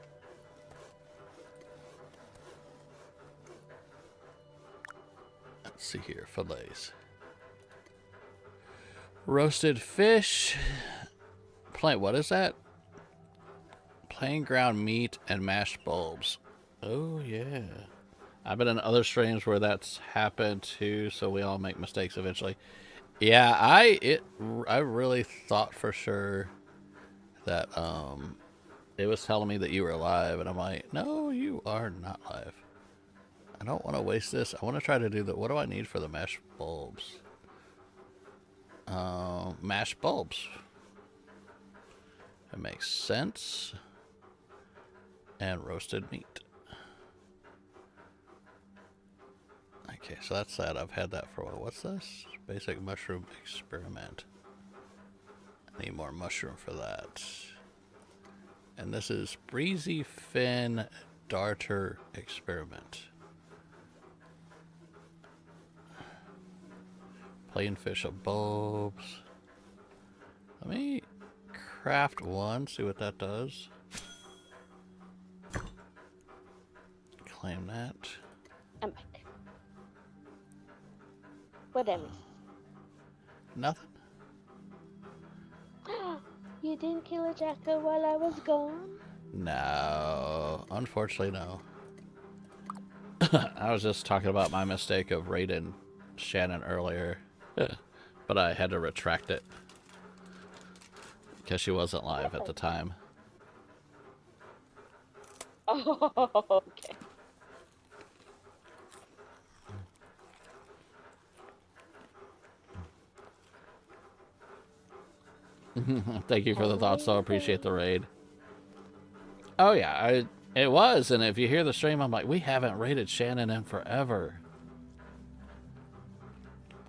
Let's see here. Fillets. Roasted fish. What is that? Plain ground meat and mashed bulbs. Oh, yeah. I've been in other streams where that's happened too, so we all make mistakes eventually. Yeah, I really thought for sure that it was telling me that you were live, and I'm like, no, you are not live. I don't want to waste this. I want to try to do the. What do I need for the mashed bulbs? Mashed bulbs. It makes sense. And roasted meat. Okay, so that's that. I've had that for a while. What's this? Basic mushroom experiment. I need more mushroom for that. And this is breezy fin darter experiment. Plain fish of bulbs. Let me craft one, see what that does. Claim that. I'm back. What am I? Nothing. You didn't kill a jackal while I was gone? No. Unfortunately, no. I was just talking about my mistake of raiding Shannon earlier. But I had to retract it. Because she wasn't live at the time. Oh, okay. Thank you for the thoughts, though. Appreciate the raid. Oh, yeah. It was. And if you hear the stream, I'm like, we haven't raided Shannon in forever.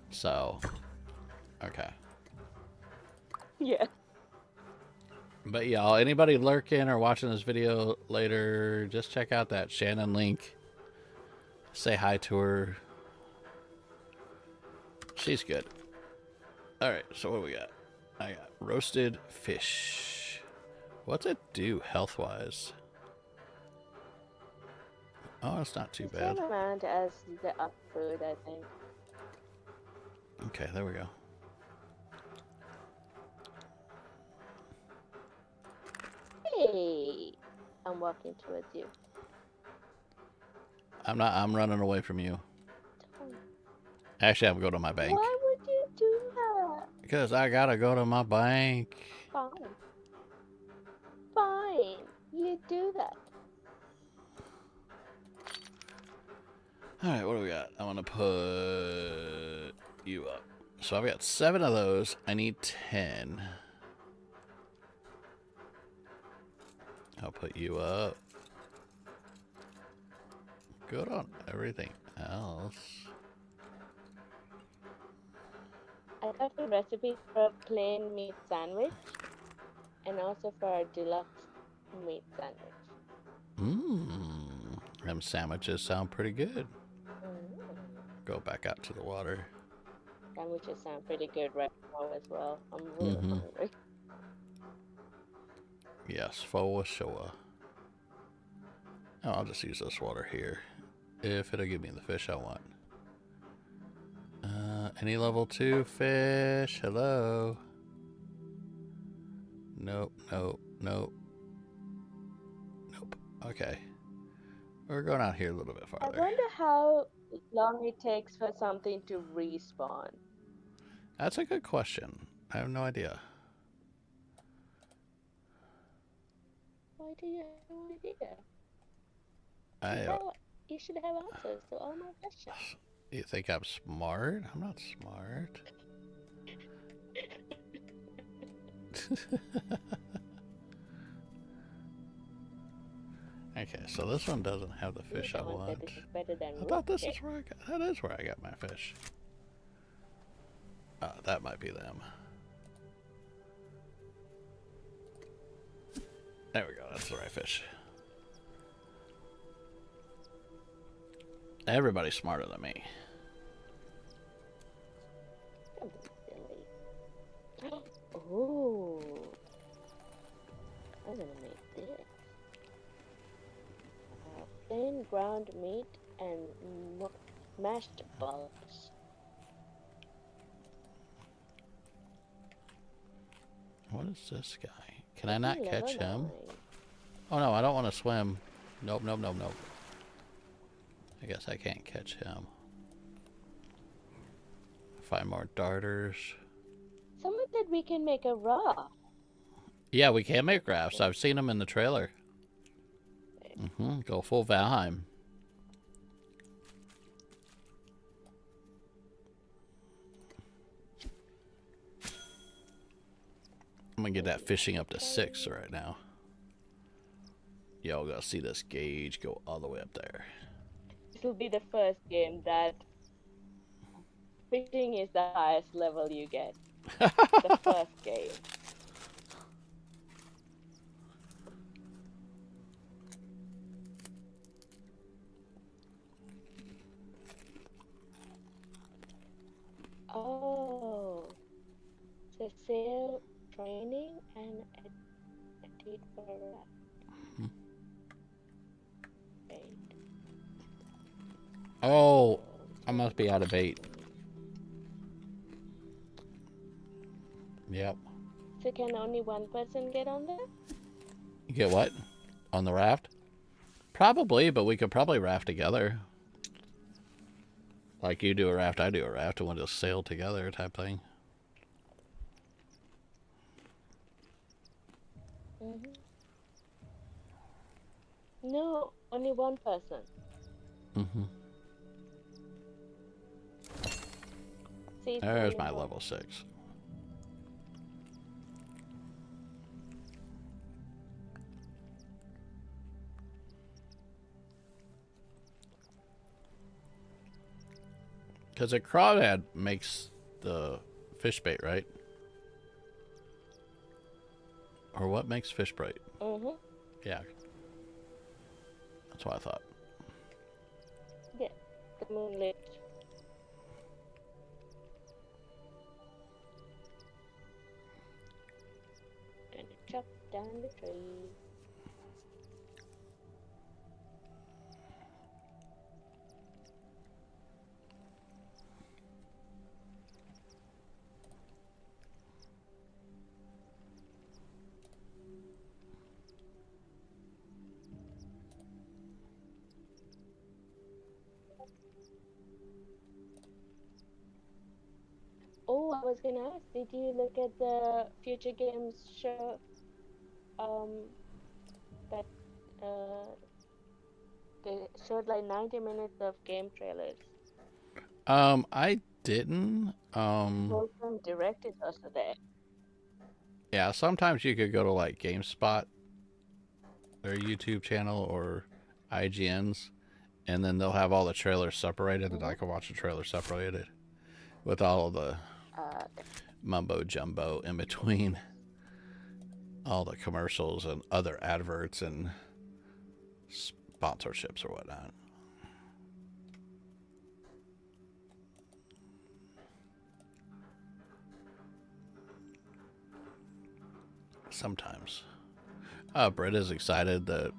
So, okay. Yeah. But y'all, anybody lurking or watching this video later, just check out that Shannon link. Say hi to her. She's good. Alright, so what do we got? I got roasted fish. What's it do health-wise? Oh, it's not too bad. Same amount as the up food, I think. Okay, there we go. Hey! I'm walking towards you. I'm running away from you. Actually, I'm going to my bank. Why would you do that? Because I gotta go to my bank. Fine. Fine. You do that. Alright, what do we got? I want to put you up. So I've got 7 of those. I need 10. I'll put you up. Good on everything else. I I got a recipe for a plain meat sandwich and also for a deluxe meat sandwich. Mmm. Them sandwiches sound pretty good. Mm. Go back out to the water. Sandwiches sound pretty good right now as well. I'm really hungry. Yes, for sure. Oh, I'll just use this water here. If it'll give me the fish I want. Any level 2 fish? Hello? Nope, nope, nope. Nope. Okay. We're going out here a little bit farther. I wonder how long it takes for something to respawn. That's a good question. I have no idea. Why do you have no idea? I, You should have answers to all my questions. you think I'm smart? I'm not smart. Okay, so this one doesn't have the fish I want. This is better than I thought this is where I got. That is where I got my fish. That might be them. There we go. That's the right fish. Everybody's smarter than me. Oh, I'm gonna make this. Plain ground meat and mashed balls. What is this guy? Can I not catch him? 9. Oh no, I don't want to swim. Nope, nope, nope, nope. I guess I can't catch him. Find more darters. Someone said we can make a raft. Yeah, we can make rafts. I've seen them in the trailer. Go full Valheim. I'm gonna get that fishing up to 6 right now. Y'all gotta see this gauge go all the way up there. This will be the first game that fishing is the highest level you get. The first game. Oh, so sail training and edit for a right. Oh, I must be out of bait. Yep. So can only one person get on there? You get what? On the raft? Probably, but we could probably raft together. Like you do a raft, I do a raft, and we'll just sail together type thing. No, only one person. See, There's my level 6. Because a crawdad makes the fish bait, right? Or what makes fish bait? Yeah. That's what I thought. Yeah, the moonlit. And chop down the tree. Oh, I was gonna ask, did you look at the Future Games show? That they showed like 90 minutes of game trailers. I didn't. Wholesome Direct is also there. Yeah, sometimes you could go to like GameSpot, their YouTube channel, or IGN's, and then they'll have all the trailers separated, and I can watch the trailer separated with all of the mumbo jumbo in between all the commercials and other adverts and sponsorships or whatnot. Sometimes. Britt is excited that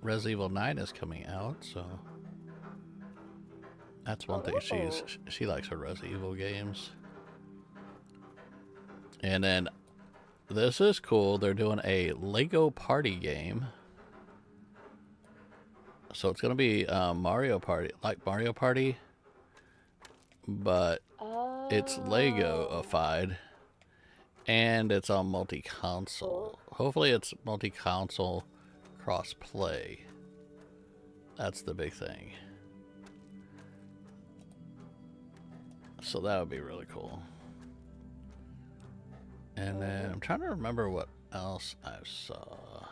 Resident Evil 9 is coming out, so that's one thing she likes her Resident Evil games. And then this is cool. They're doing a Lego party game. So it's going to be Mario Party, like Mario Party, but it's Lego-ified, and it's on multi-console. Hopefully it's multi-console cross-play. That's the big thing. So that would be really cool. And then I'm trying to remember what else I saw.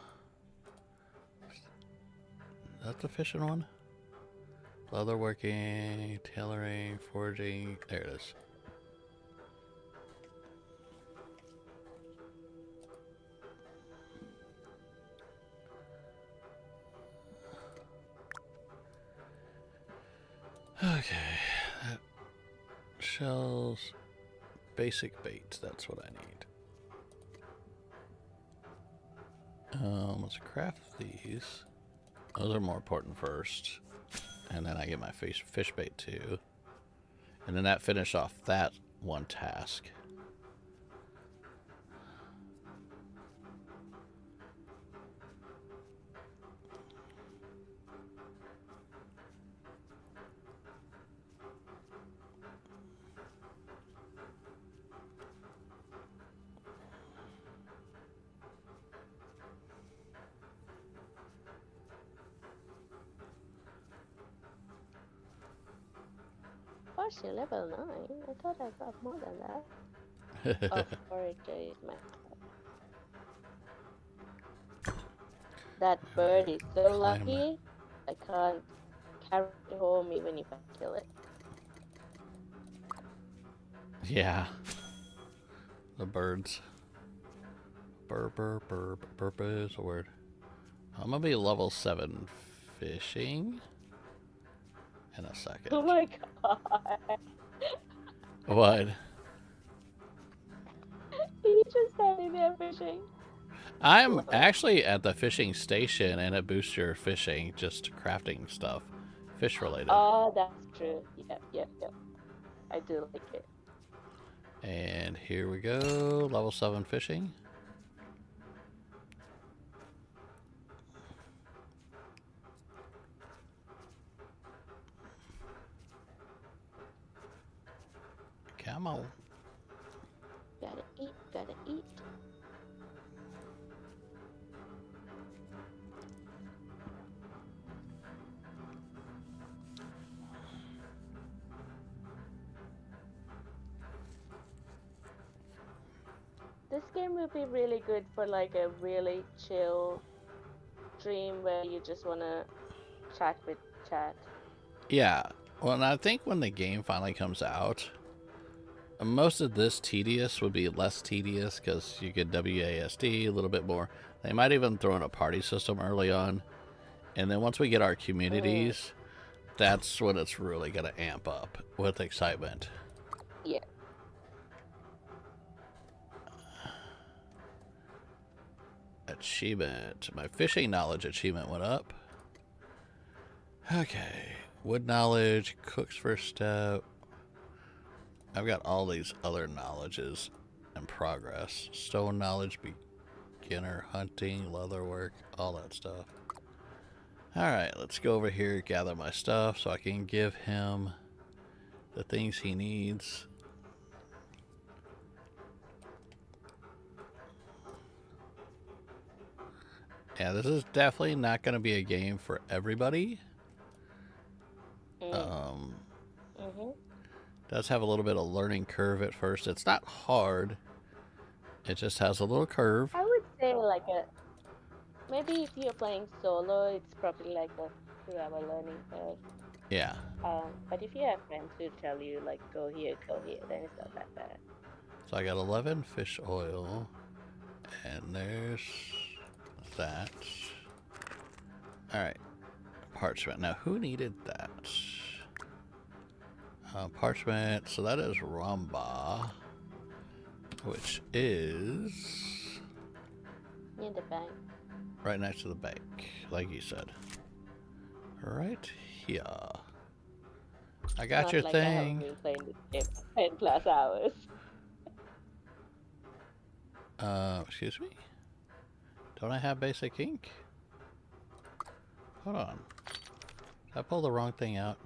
Is that the fishing one? Leatherworking, tailoring, forging. There it is. Okay. Shells. Basic baits. That's what I need. Let's craft these. Those are more important first. And then I get my fish bait too. And then that finished off that one task. You're level 9. I thought I got more than that. Oh, forager is my. That bird is so lucky. I can't carry it home even if I kill it. Yeah. The birds. Burp is a word. I'm gonna be level 7 fishing in a second. Oh my god. What? You just standing there fishing. I'm actually at the fishing station, and it boosts your fishing, just crafting stuff, fish related. Oh, that's true. Yep. I do like it. And here we go, level 7 fishing. Come on. Gotta eat. This game will be really good for like a really chill stream where you just wanna chat with chat. Yeah. Well, and I think when the game finally comes out, most of this tedious would be less tedious because you get WASD a little bit more. They might even throw in a party system early on. And then once we get our communities, that's when it's really going to amp up with excitement. Yeah. Achievement. My fishing knowledge achievement went up. Okay. Wood knowledge, cook's first step. I've got all these other knowledges in progress. Stone knowledge, beginner, hunting, leatherwork, all that stuff. Alright, let's go over here, gather my stuff so I can give him the things he needs. Yeah, this is definitely not going to be a game for everybody. Does have a little bit of learning curve at first. It's not hard. It just has a little curve. I would say like maybe if you're playing solo, it's probably like a 2-hour learning curve. Yeah. But if you have friends who tell you like go here, then it's not that bad. So I got 11 fish oil, and there's that. All right, parchment. Now, who needed that? Parchment. So that is Ramba, which is Near the bank. right next to the bank, like you said. Right here. I got Not your like thing. I haven't been playing this game for 10 plus hours. Excuse me? Don't I have basic ink? Hold on. Did I pull the wrong thing out?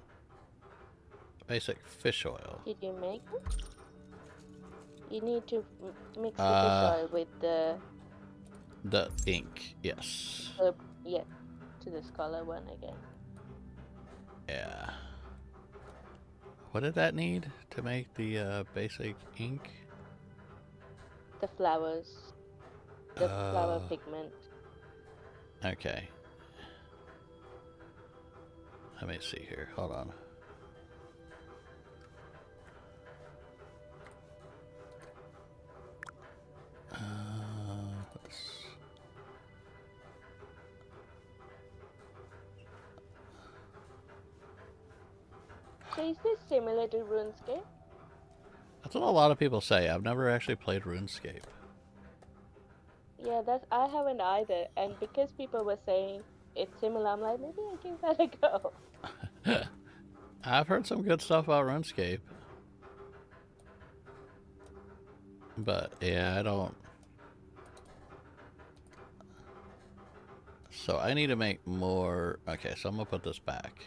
Basic fish oil. Did you make it? You need to mix the fish oil with the ink, yes. yeah, to this color one again. Yeah. What did that need to make the basic ink? The flowers. The flower pigment. Okay. Let me see here. Hold on. So is this similar to RuneScape? That's what a lot of people say. I've never actually played RuneScape. Yeah, I haven't either. And because people were saying it's similar, I'm like, maybe I give that a go. I've heard some good stuff about RuneScape. But, yeah, I don't... So I need to make more... Okay, so I'm going to put this back.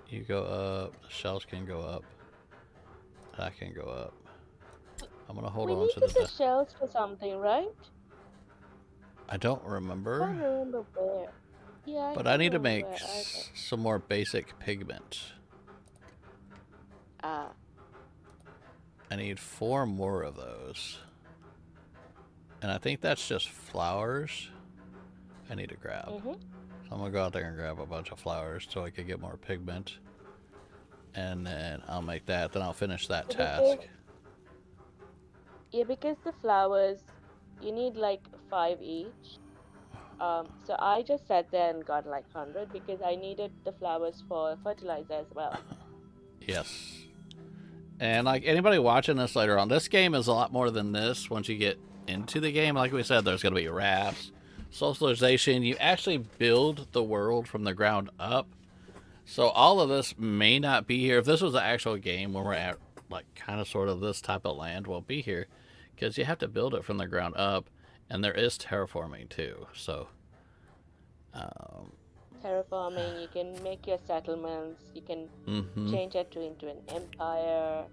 You go up. The shells can go up. That can go up. I'm going to hold on to the shells for something, right? I don't remember. I don't remember where. Yeah, but I need to make some more basic pigment. I need 4 more of those. And I think that's just flowers I need to grab. So I'm going to go out there and grab a bunch of flowers so I can get more pigment. And then I'll make that. Then I'll finish that task. Yeah, because the flowers, you need like 5 each. So I just sat there and got like 100 because I needed the flowers for fertilizer as well. Yes. And like anybody watching this later on, this game is a lot more than this once you get into the game. Like we said, there's going to be rafts, socialization. You actually build the world from the ground up. So all of this may not be here. If this was an actual game where we're at like kind of sort of this type of land, we'll be here. Because you have to build it from the ground up. And there is terraforming too. So terraforming, you can make your settlements, you can change it into an empire.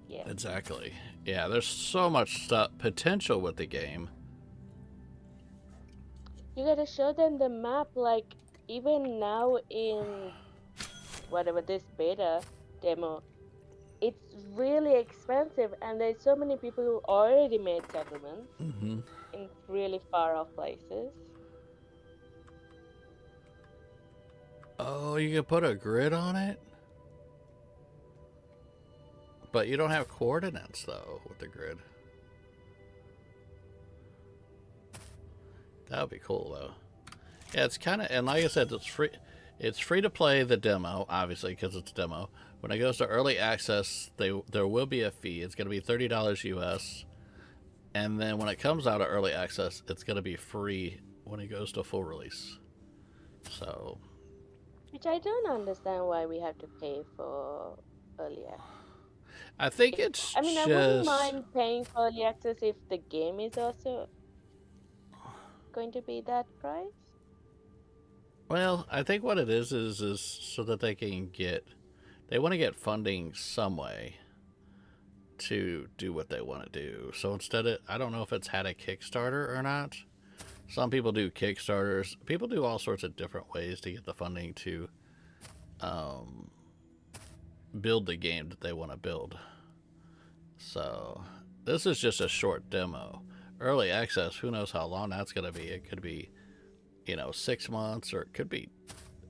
Yeah. Exactly. Yeah, there's so much potential with the game. You gotta show them the map, like even now in whatever this beta demo, it's really expensive and there's so many people who already made settlements in really far off places. Oh, you can put a grid on it? But you don't have coordinates, though, with the grid. That would be cool, though. Yeah, it's kind of... And like I said, it's free. It's free to play the demo, obviously, because it's a demo. When it goes to early access, there will be a fee. It's going to be $30 US. And then when it comes out of early access, it's going to be free when it goes to full release. So... Which I don't understand why we have to pay for early access. I think it's I wouldn't mind paying for early access if the game is also going to be that price. Well, I think what it is so that they can get... They want to get funding some way to do what they want to do. So instead of... I don't know if it's had a Kickstarter or not. Some people do Kickstarters. People do all sorts of different ways to get the funding to build the game that they want to build. So this is just a short demo. Early access, who knows how long that's going to be. It could be, 6 months, or it could be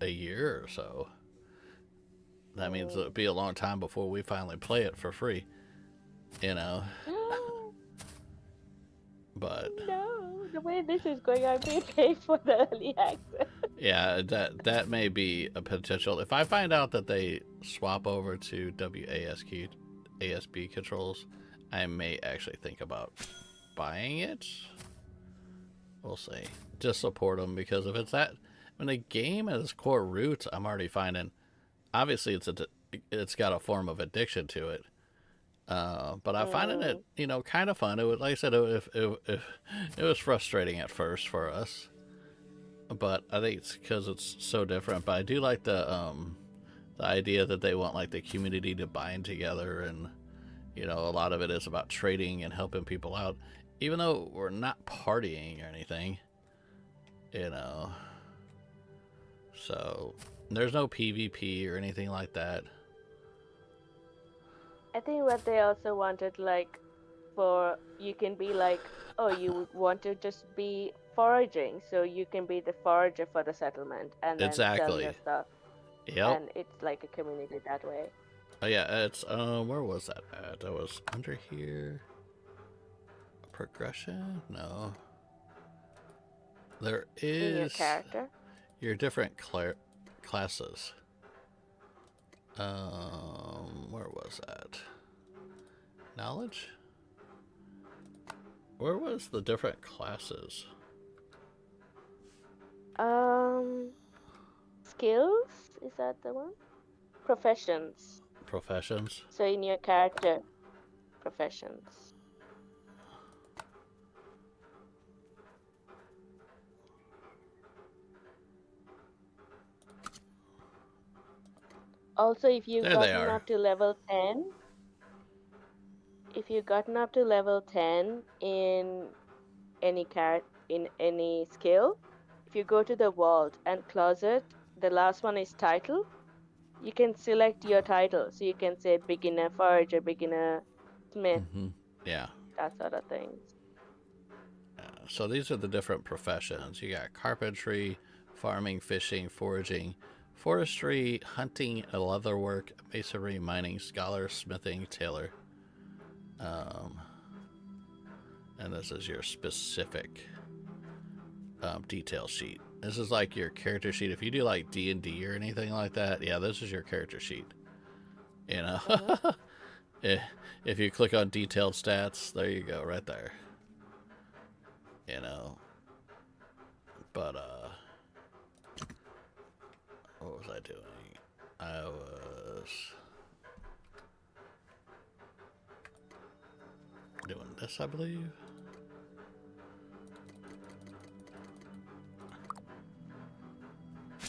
a year or so. That means it'll be a long time before we finally play it for free. You know. But no, the way this is going, I may pay for the early access. yeah, that may be a potential. If I find out that they swap over to ASB controls, I may actually think about buying it. We'll see. Just support them, because if it's that, when the game has core roots, I'm already finding, obviously it's got a form of addiction to it. But I'm finding it, you know, kind of fun. It was, like I said, it was frustrating at first for us, but I think it's because it's so different. But I do like the idea that they want like the community to bind together, and you know, a lot of it is about trading and helping people out, even though we're not partying or anything, you know. So there's no PvP or anything like that. I think what they also wanted, like, for you can be like, oh, you want to just be foraging, so you can be the forager for the settlement and then sell your stuff. Yep. And it's like a community that way. Oh yeah, it's where was that at? That was under here. Progression? No. There is in your character. Your different classes. Where was that? Knowledge? Where was the different classes? Skills? Is that the one? Professions. Professions? So in your character, professions. Also, if you've gotten up to level 10, in any skill, if you go to the vault and closet, the last one is title. You can select your title, so you can say beginner forager, beginner smith, yeah, that sort of things. So these are the different professions. You got carpentry, farming, fishing, foraging, forestry, hunting, leatherwork, masonry, mining, scholar, smithing, tailor. And this is your specific detail sheet. This is like your character sheet. If you do like D&D or anything like that, yeah, this is your character sheet. You know, if you click on detailed stats, there you go, right there. You know, but what was I doing? I was doing this, I believe.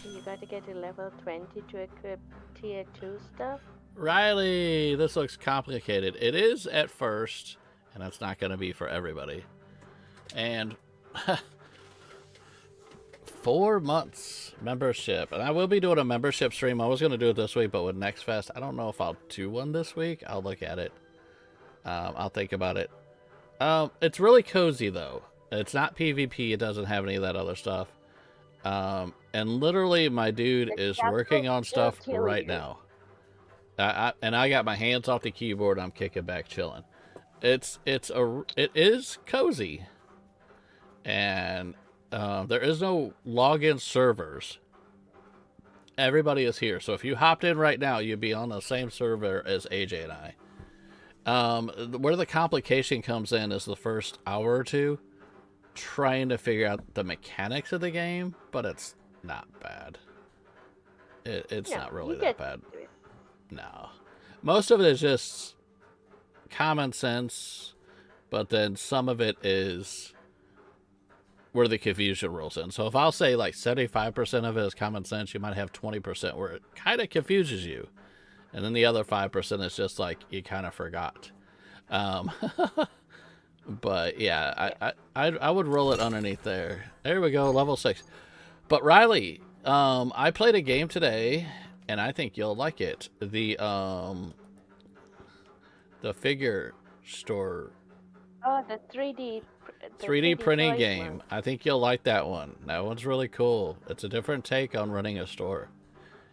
You got to get to level 20 to equip tier 2 stuff. Riley, this looks complicated. It is at first, and that's not going to be for everybody. And 4 months membership, and I will be doing a membership stream. I was going to do it this week, but with Next Fest, I don't know if I'll do one this week. I'll look at it. I'll think about it. It's really cozy though. It's not PvP. It doesn't have any of that other stuff. And literally, my dude is working on stuff right now. And I got my hands off the keyboard. I'm kicking back, chilling. It is cozy. And there is no login servers. Everybody is here. So if you hopped in right now, you'd be on the same server as AJ and I. Where the complication comes in is the first hour or two, trying to figure out the mechanics of the game, but it's not bad. It's not really that bad. No. Most of it is just common sense, but then some of it is where the confusion rolls in. So if I'll say like 75% of it is common sense, you might have 20% where it kind of confuses you. And then the other 5% is just like you kind of forgot. But yeah, I would roll it underneath there. There we go, level 6. But Riley, I played a game today, and I think you'll like it. The figure store Oh, the 3D, the 3D 3D printing toys game. one. I think you'll like that one. That one's really cool. It's a different take on running a store.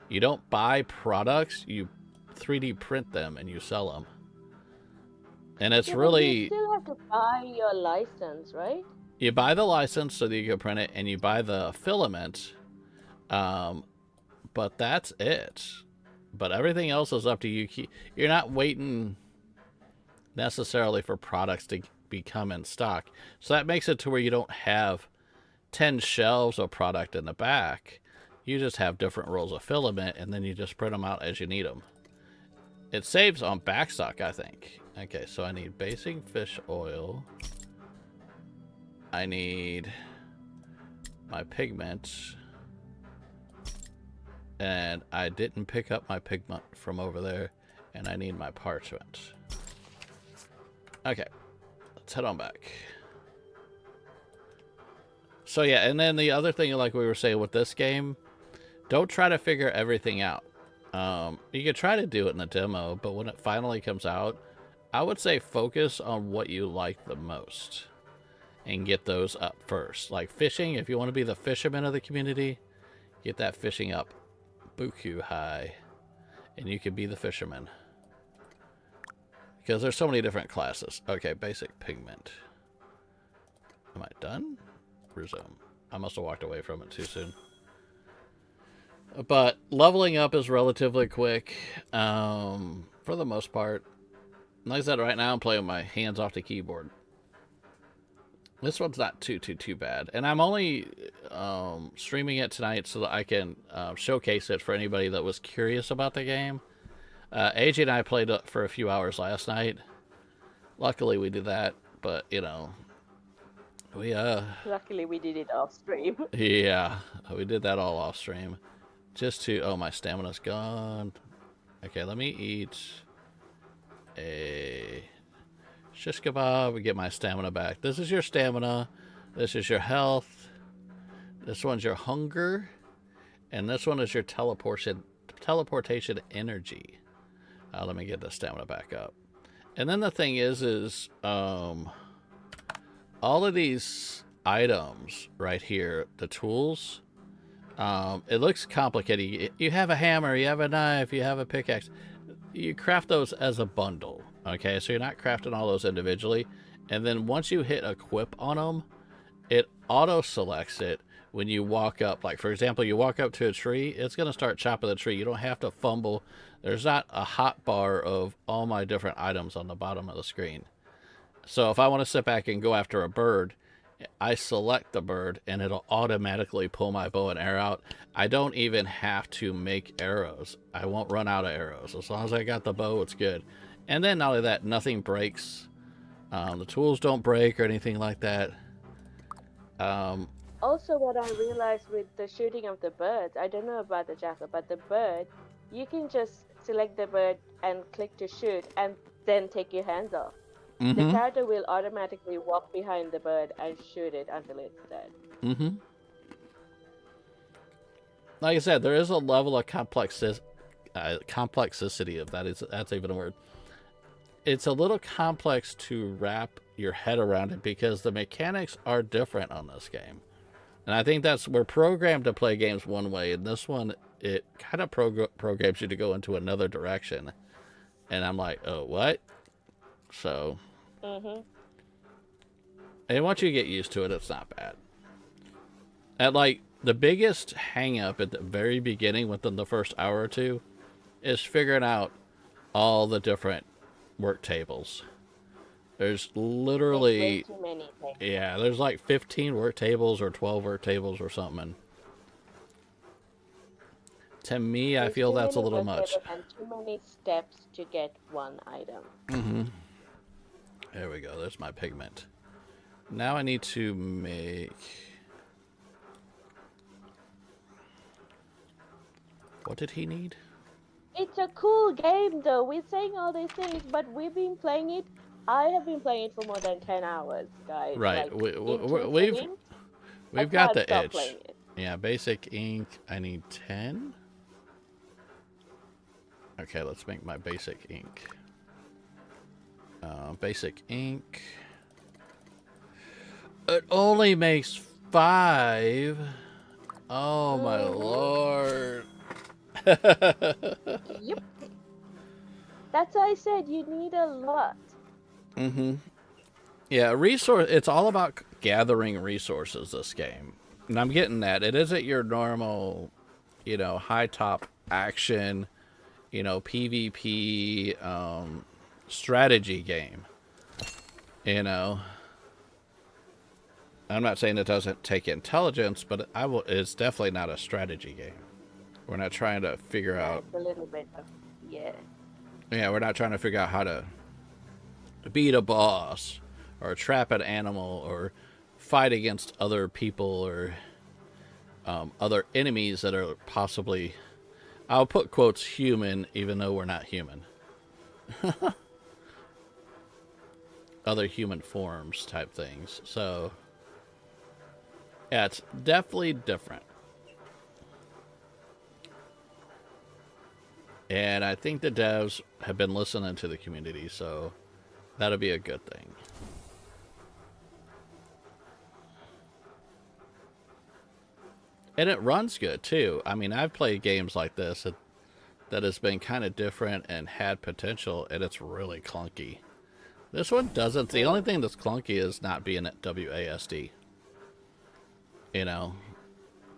You don't buy products, you 3D print them and you sell them. And it's Yeah, but you really, still have to buy your license, right? you buy the license so that you can print it, and you buy the filament, but that's it. But everything else is up to you. You're not waiting necessarily for products to become in stock. So that makes it to where you don't have 10 shelves of product in the back. You just have different rolls of filament, and then you just print them out as you need them. It saves on backstock, I think. Okay, so I need basic fish oil. I need my pigment. And I didn't pick up my pigment from over there. And I need my parchment. Okay, let's head on back. So yeah, and then the other thing, like we were saying with this game, don't try to figure everything out. You can try to do it in the demo, but when it finally comes out, I would say focus on what you like the most and get those up first. Like fishing, if you want to be the fisherman of the community, get that fishing up buku high, and you can be the fisherman. Because there's so many different classes. Okay, basic pigment. Am I done? Resume. I must have walked away from it too soon. But leveling up is relatively quick, for the most part. Like I said, right now I'm playing with my hands off the keyboard. This one's not too bad. And I'm only streaming it tonight so that I can showcase it for anybody that was curious about the game. AJ and I played it for a few hours last night. Luckily we did that, but you know, we Luckily, we did it off stream. yeah, we did that all off stream. Just to, oh, my stamina's gone. Okay, let me eat a shish kebab and get my stamina back. This is your stamina. This is your health. This one's your hunger. And this one is your teleportation energy. Let me get the stamina back up. And then the thing is all of these items right here, the tools, it looks complicated. You have a hammer, you have a knife, you have a pickaxe. You craft those as a bundle, okay? So you're not crafting all those individually. And then once you hit equip on them, it auto-selects it when you walk up. Like, for example, you walk up to a tree, it's going to start chopping the tree. You don't have to fumble. There's not a hot bar of all my different items on the bottom of the screen. So if I want to sit back and go after a bird, I select the bird and it'll automatically pull my bow and arrow out. I don't even have to make arrows. I won't run out of arrows. As long as I got the bow, it's good. And then not only that, nothing breaks. The tools don't break or anything like that. Also, what I realized with the shooting of the birds, I don't know about the jackal, but the bird, you can just select the bird and click to shoot and then take your hands off. The character will automatically walk behind the bird and shoot it until it's dead. Like I said, there is a level of complexity, if that's even a word. It's a little complex to wrap your head around it because the mechanics are different on this game. And I think we're programmed to play games one way, and this one, it kind of programs you to go into another direction. And I'm like, oh, what? So... And once you get used to it, it's not bad. And like the biggest hang up at the very beginning within the first hour or two is figuring out all the different work tables. There's literally way too many things. Yeah, there's like 15 work tables or 12 work tables or something. To me, I feel that's a little much. And too many steps to get one item. There we go. There's my pigment. Now I need to make... What did he need? It's a cool game, though. We're saying all these things, but we've been playing it. I have been playing it for more than 10 hours, guys. Right. Like, we've got the stop itch. playing it. Yeah, basic ink. I need 10. Okay, let's make my basic ink. Basic ink. It only makes 5. Oh my Mhm. lord. Yep. That's why I said you need a lot. Mm-hmm. Yeah, resource. It's all about gathering resources. This game, and I'm getting that. It isn't your normal, high top action, PvP strategy game. You know, I'm not saying it doesn't take intelligence, but it's definitely not a strategy game. We're not trying to figure Yeah, out. it's a little bit of yeah. Yeah, we're not trying to figure out how to beat a boss or trap an animal or fight against other people or other enemies that are possibly, I'll put quotes, human, even though we're not human. Other human forms type things. So, yeah, it's definitely different. And I think the devs have been listening to the community, so that'll be a good thing. And it runs good, too. I mean, I've played games like this that has been kind of different and had potential, and it's really clunky. This one doesn't. The only thing that's clunky is not being at WASD.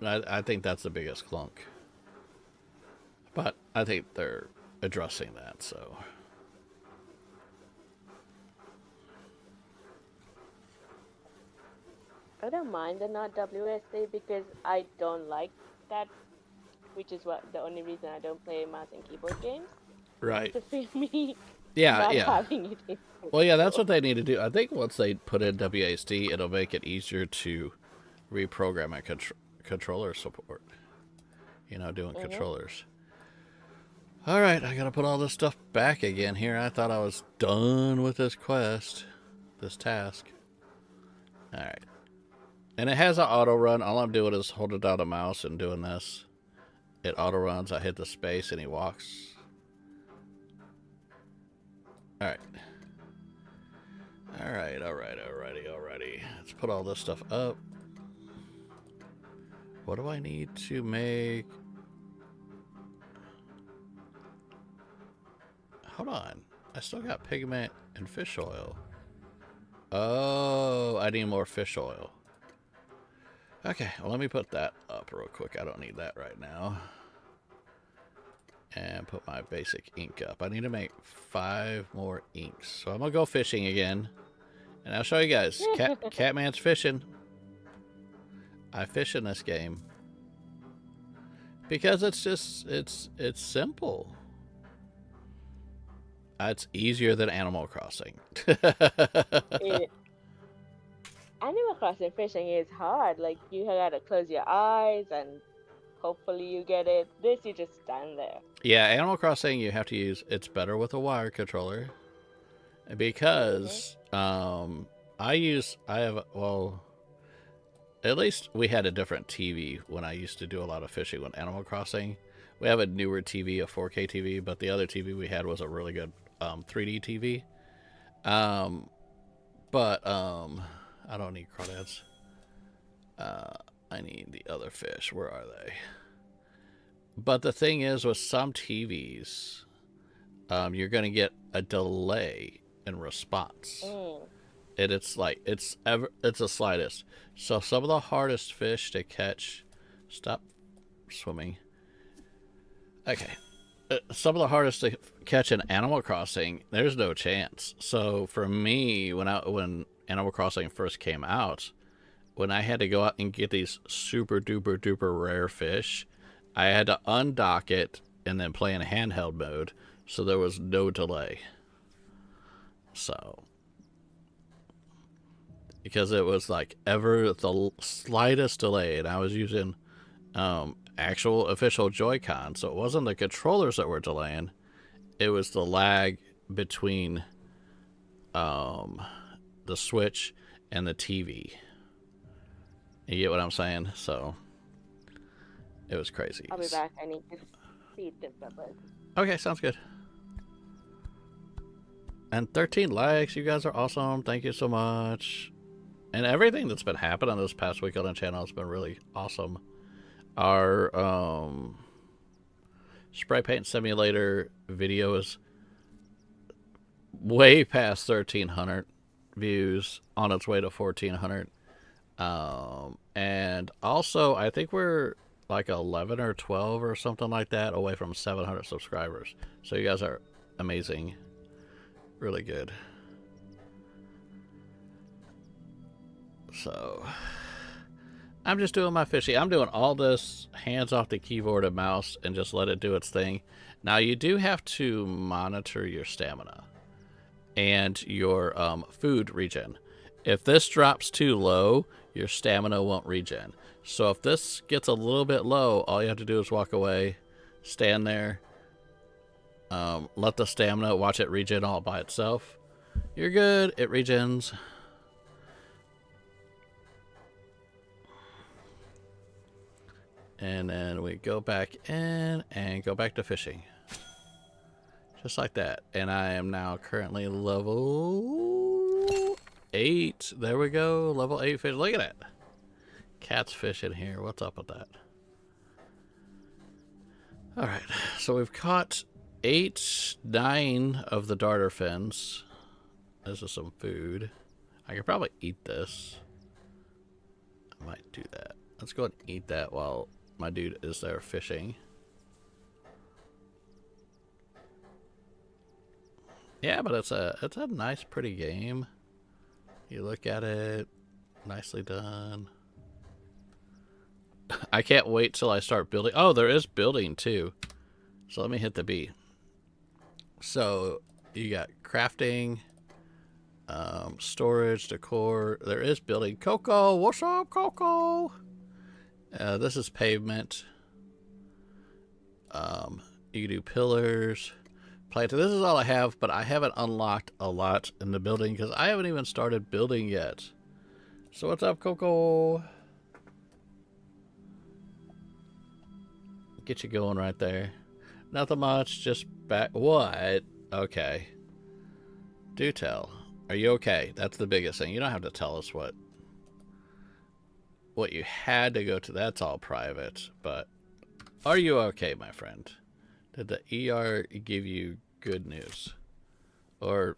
I think that's the biggest clunk. But I think they're addressing that, so. I don't mind the not WSD because I don't like that, which is the only reason I don't play mouse and keyboard games. Right. To feel me Yeah, not yeah. having it in. Well, yeah, that's what they need to do. I think once they put in WASD, it'll make it easier to reprogram a controller support. Doing controllers. All right, I gotta put all this stuff back again here. I thought I was done with this quest, this task. All right. And it has an auto run. All I'm doing is holding down a mouse and doing this. It auto runs. I hit the space and he walks. All right. Alrighty. Let's put all this stuff up. What do I need to make? Hold on. I still got pigment and fish oil. Oh, I need more fish oil. Okay, well, let me put that up real quick. I don't need that right now. And put my basic ink up. I need to make 5 more inks. So I'm going to go fishing again. And I'll show you guys. Catman's fishing. I fish in this game. Because it's just, it's simple. It's easier than Animal Crossing. Animal Crossing fishing is hard. Like, you gotta close your eyes and hopefully you get it. This, you just stand there. Yeah, Animal Crossing, you have to use, it's better with a wire controller. Because, at least we had a different TV when I used to do a lot of fishing with Animal Crossing. We have a newer TV, a 4K TV, but the other TV we had was a really good 3D TV. I don't need crawdads. I need the other fish. Where are they? But the thing is, with some TVs, you're going to get a delay in response. And it's like, it's the slightest. So some of the hardest fish to catch, stop swimming. Okay. Some of the hardest to catch in Animal Crossing, there's no chance. So for me, when Animal Crossing first came out, when I had to go out and get these super duper duper rare fish, I had to undock it and then play in handheld mode, so there was no delay. So, because it was like ever the slightest delay, and I was using actual official Joy-Con, so it wasn't the controllers that were delaying, it was the lag between the Switch and the TV. You get what I'm saying? So it was crazy. I'll be back. I need to feed the puppet. Okay, sounds good. And 13 likes. You guys are awesome. Thank you so much. And everything that's been happening this past week on the channel has been really awesome. Our spray paint simulator video is way past 1,300 views, on its way to 1,400. And also, I think we're like 11 or 12 or something like that away from 700 subscribers. So you guys are amazing. Really good. So I'm just doing my fishy. I'm doing all this hands off the keyboard and mouse and just let it do its thing. Now you do have to monitor your stamina and your food regen. If this drops too low, your stamina won't regen. So if this gets a little bit low, all you have to do is walk away, stand there, let the stamina, watch it regen all by itself. You're good, it regens. And then we go back in and go back to fishing. Just like that. And I am now currently level 8. There we go. Level 8 fish. Look at that. Cat's fishing here. What's up with that? Alright. So we've caught 9 of the darter fins. This is some food. I could probably eat this. I might do that. Let's go ahead and eat that while my dude is there fishing. Yeah, but it's a nice, pretty game. You look at it, nicely done. I can't wait till I start building. Oh, there is building too. So let me hit the B. So you got crafting, storage, decor. There is building. Coco, what's up, Coco? This is pavement. You can do pillars. Planter. This is all I have, but I haven't unlocked a lot in the building because I haven't even started building yet. So what's up, Coco? Get you going right there. Nothing much, just back. What? Okay. Do tell. Are you okay? That's the biggest thing. You don't have to tell us what you had to go to. That's all private. But are you okay, my friend? Did the ER give you good news? Or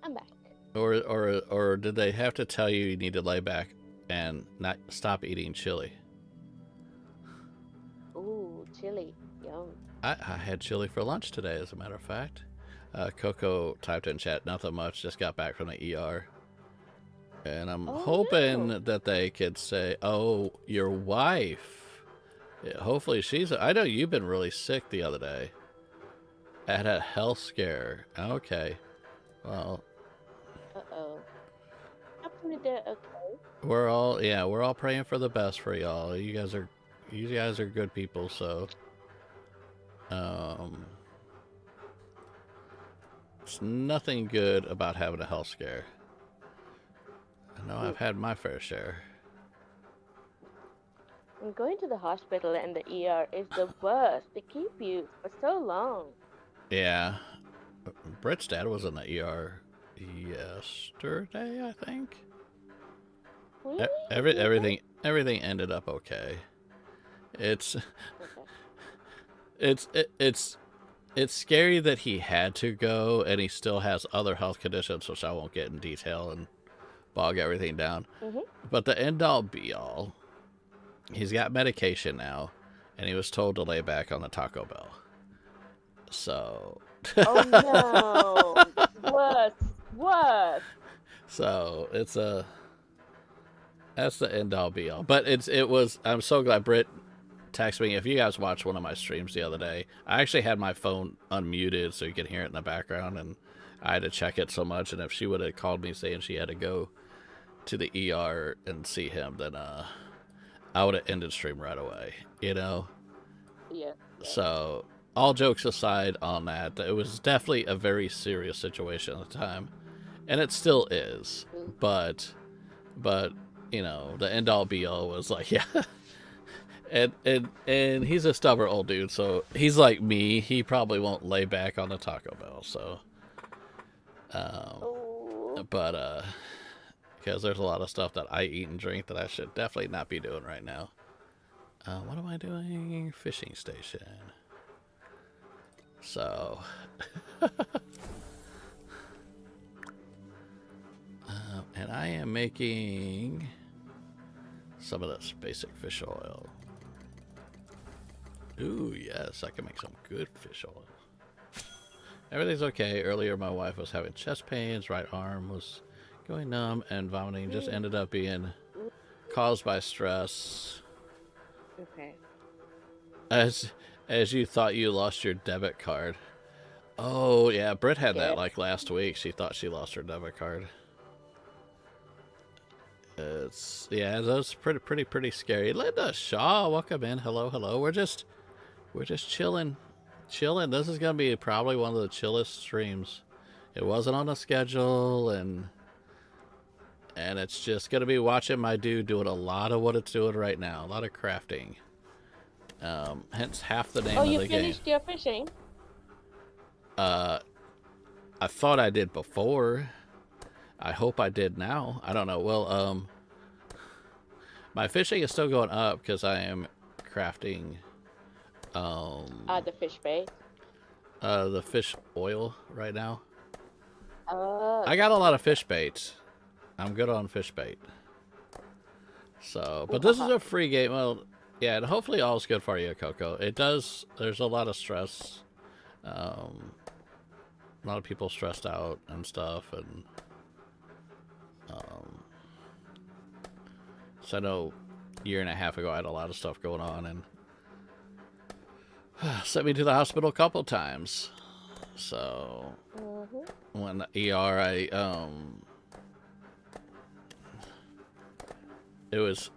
I'm back. Or did they have to tell you need to lay back and not stop eating chili? Ooh, chili. Yum. I had chili for lunch today, as a matter of fact. Coco typed in chat, nothing much, just got back from the ER. And I'm hoping that they could say, oh, your wife. Yeah, hopefully she's... I know you've been really sick the other day. I had a health scare. Okay. Well... Uh-oh. Hopefully they're okay. We're all praying for the best for y'all. You guys are good people, so... It's nothing good about having a health scare. I know I've had my fair share. And going to the hospital and the ER is the worst. They keep you for so long. Yeah. Britt's dad was in the ER yesterday, I think. Really? Everything ended up okay. It's scary that he had to go and he still has other health conditions, which I won't get in detail and bog everything down. But the end all be all, he's got medication now and he was told to lay back on the Taco Bell. So oh no. What? So it's that's the end all be all. But I'm so glad Britt texted me. If you guys watched one of my streams the other day, I actually had my phone unmuted so you could hear it in the background, and I had to check it so much. And if she would have called me saying she had to go to the ER and see him, then I would have ended stream right away, you know? Yeah. So all jokes aside on that, it was definitely a very serious situation at the time, and it still is. But you know, the end all be all was like, yeah. And he's a stubborn old dude, so he's like me. He probably won't lay back on the Taco Bell. So, Oh. but because there's a lot of stuff that I eat and drink that I should definitely not be doing right now. What am I doing? Fishing station. So, and I am making some of this basic fish oil. Ooh, yes, I can make some good fish oil. Everything's okay. Earlier, my wife was having chest pains. Right arm was going numb, and vomiting just ended up being caused by stress. Okay. As you thought you lost your debit card. Oh, yeah, Britt had that like last week. She thought she lost her debit card. Yeah, that's pretty scary. Linda Shaw, welcome in. Hello. We're just chilling. This is gonna be probably one of the chillest streams. It wasn't on a schedule, and it's just gonna be watching my dude doing a lot of what it's doing right now. A lot of crafting. Hence half the name of the game. Oh, you finished your fishing? I thought I did before. I hope I did now. I don't know. Well, my fishing is still going up because I am crafting the fish bait. The fish oil right now. Oh. I got a lot of fish baits. I'm good on fish bait. So, but this is a free game. Well, yeah, and hopefully all's good for you, Coco. It does. There's a lot of stress. A lot of people stressed out and stuff, and so I know a year and a half ago I had a lot of stuff going on, and sent me to the hospital a couple times. So when the ER, it was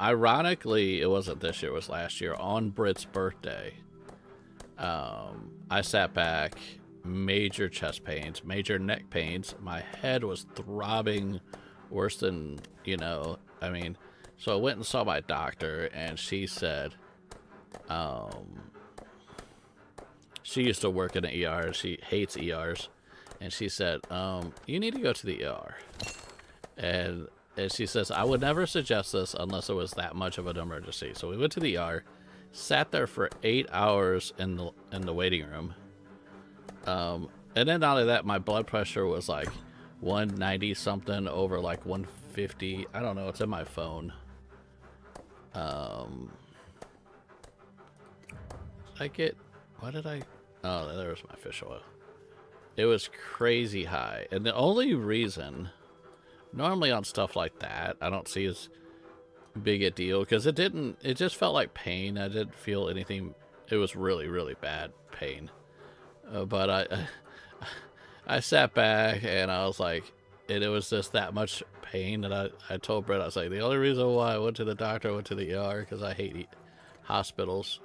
ironically, it wasn't this year, it was last year on Britt's birthday. I sat back, major chest pains, major neck pains. My head was throbbing worse than, I mean, so I went and saw my doctor, and she said, she used to work in an ER. She hates ERs. And she said, you need to go to the ER. And she says, I would never suggest this unless it was that much of an emergency. So we went to the ER, sat there for 8 hours in the waiting room. And then not only that, my blood pressure was like 190 something over like 150. I don't know. It's in my phone. Oh, there was my fish oil. It was crazy high. And the only reason, normally on stuff like that, I don't see as big a deal, because it just felt like pain. I didn't feel anything. It was really, really bad pain. But I sat back, and I was like, and it was just that much pain that I told Brett, I was like, the only reason why I went to the doctor, I went to the ER, because I hate hospitals.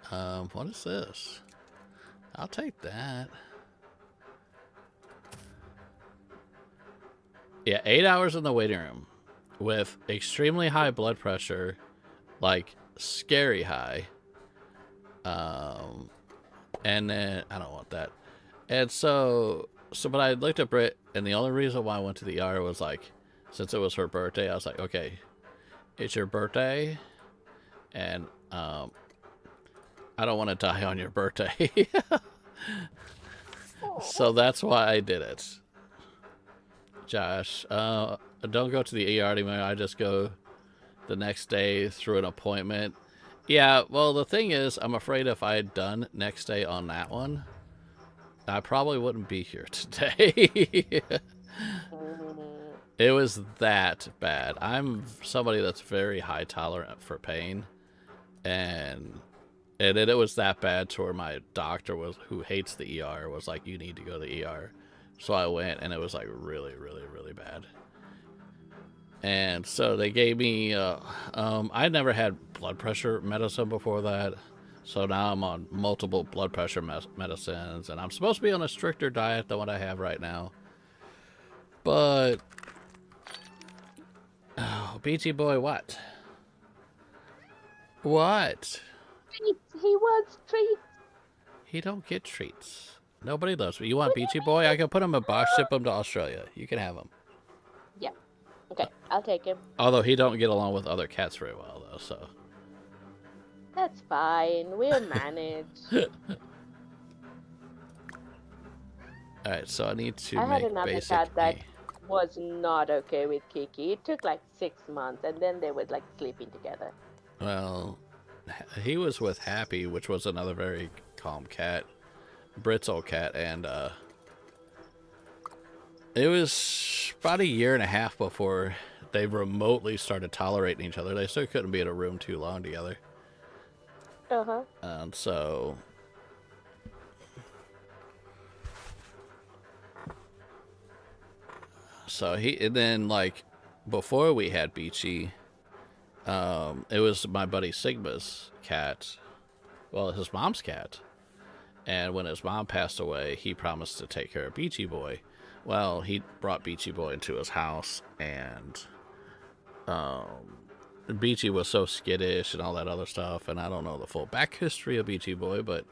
What is this? I'll take that. Yeah, 8 hours in the waiting room with extremely high blood pressure, like scary high. And then I don't want that. And so but I looked at Britt, and the only reason why I went to the ER was like, since it was her birthday, I was like, okay, it's your birthday, and I don't want to die on your birthday. So that's why I did it. Josh, don't go to the ER anymore. I just go the next day through an appointment. Yeah, well, the thing is, I'm afraid if I had done next day on that one, I probably wouldn't be here today. It was that bad. I'm somebody that's very high tolerant for pain, and it was that bad to where my doctor who hates the ER, was like, you need to go to the ER. So I went, and it was like really, really, really bad. And so they gave me, I'd never had blood pressure medicine before that. So now I'm on multiple blood pressure medicines, and I'm supposed to be on a stricter diet than what I have right now. But, oh, BT boy, what? What? Treats. He wants treats. He don't get treats. Nobody loves me. You want Beachy Boy? I can put him in a box, ship him to Australia. You can have him. Yeah. Okay, I'll take him. Although he don't get along with other cats very well, though, so. That's fine. We'll manage. Alright, so I need to I had make another basic cat that meat. was not okay with Kiki. It took like 6 months, and then they were like sleeping together. Well, he was with Happy, which was another very calm cat. Brit's old cat, and it was about a year and a half before they remotely started tolerating each other. They still couldn't be in a room too long together. Uh-huh. And so and then like before we had Beachy, it was my buddy Sigma's cat. Well, his mom's cat. And when his mom passed away, he promised to take care of Beachy Boy. Well, he brought Beachy Boy into his house, and Beachy was so skittish and all that other stuff, and I don't know the full back history of Beachy Boy, but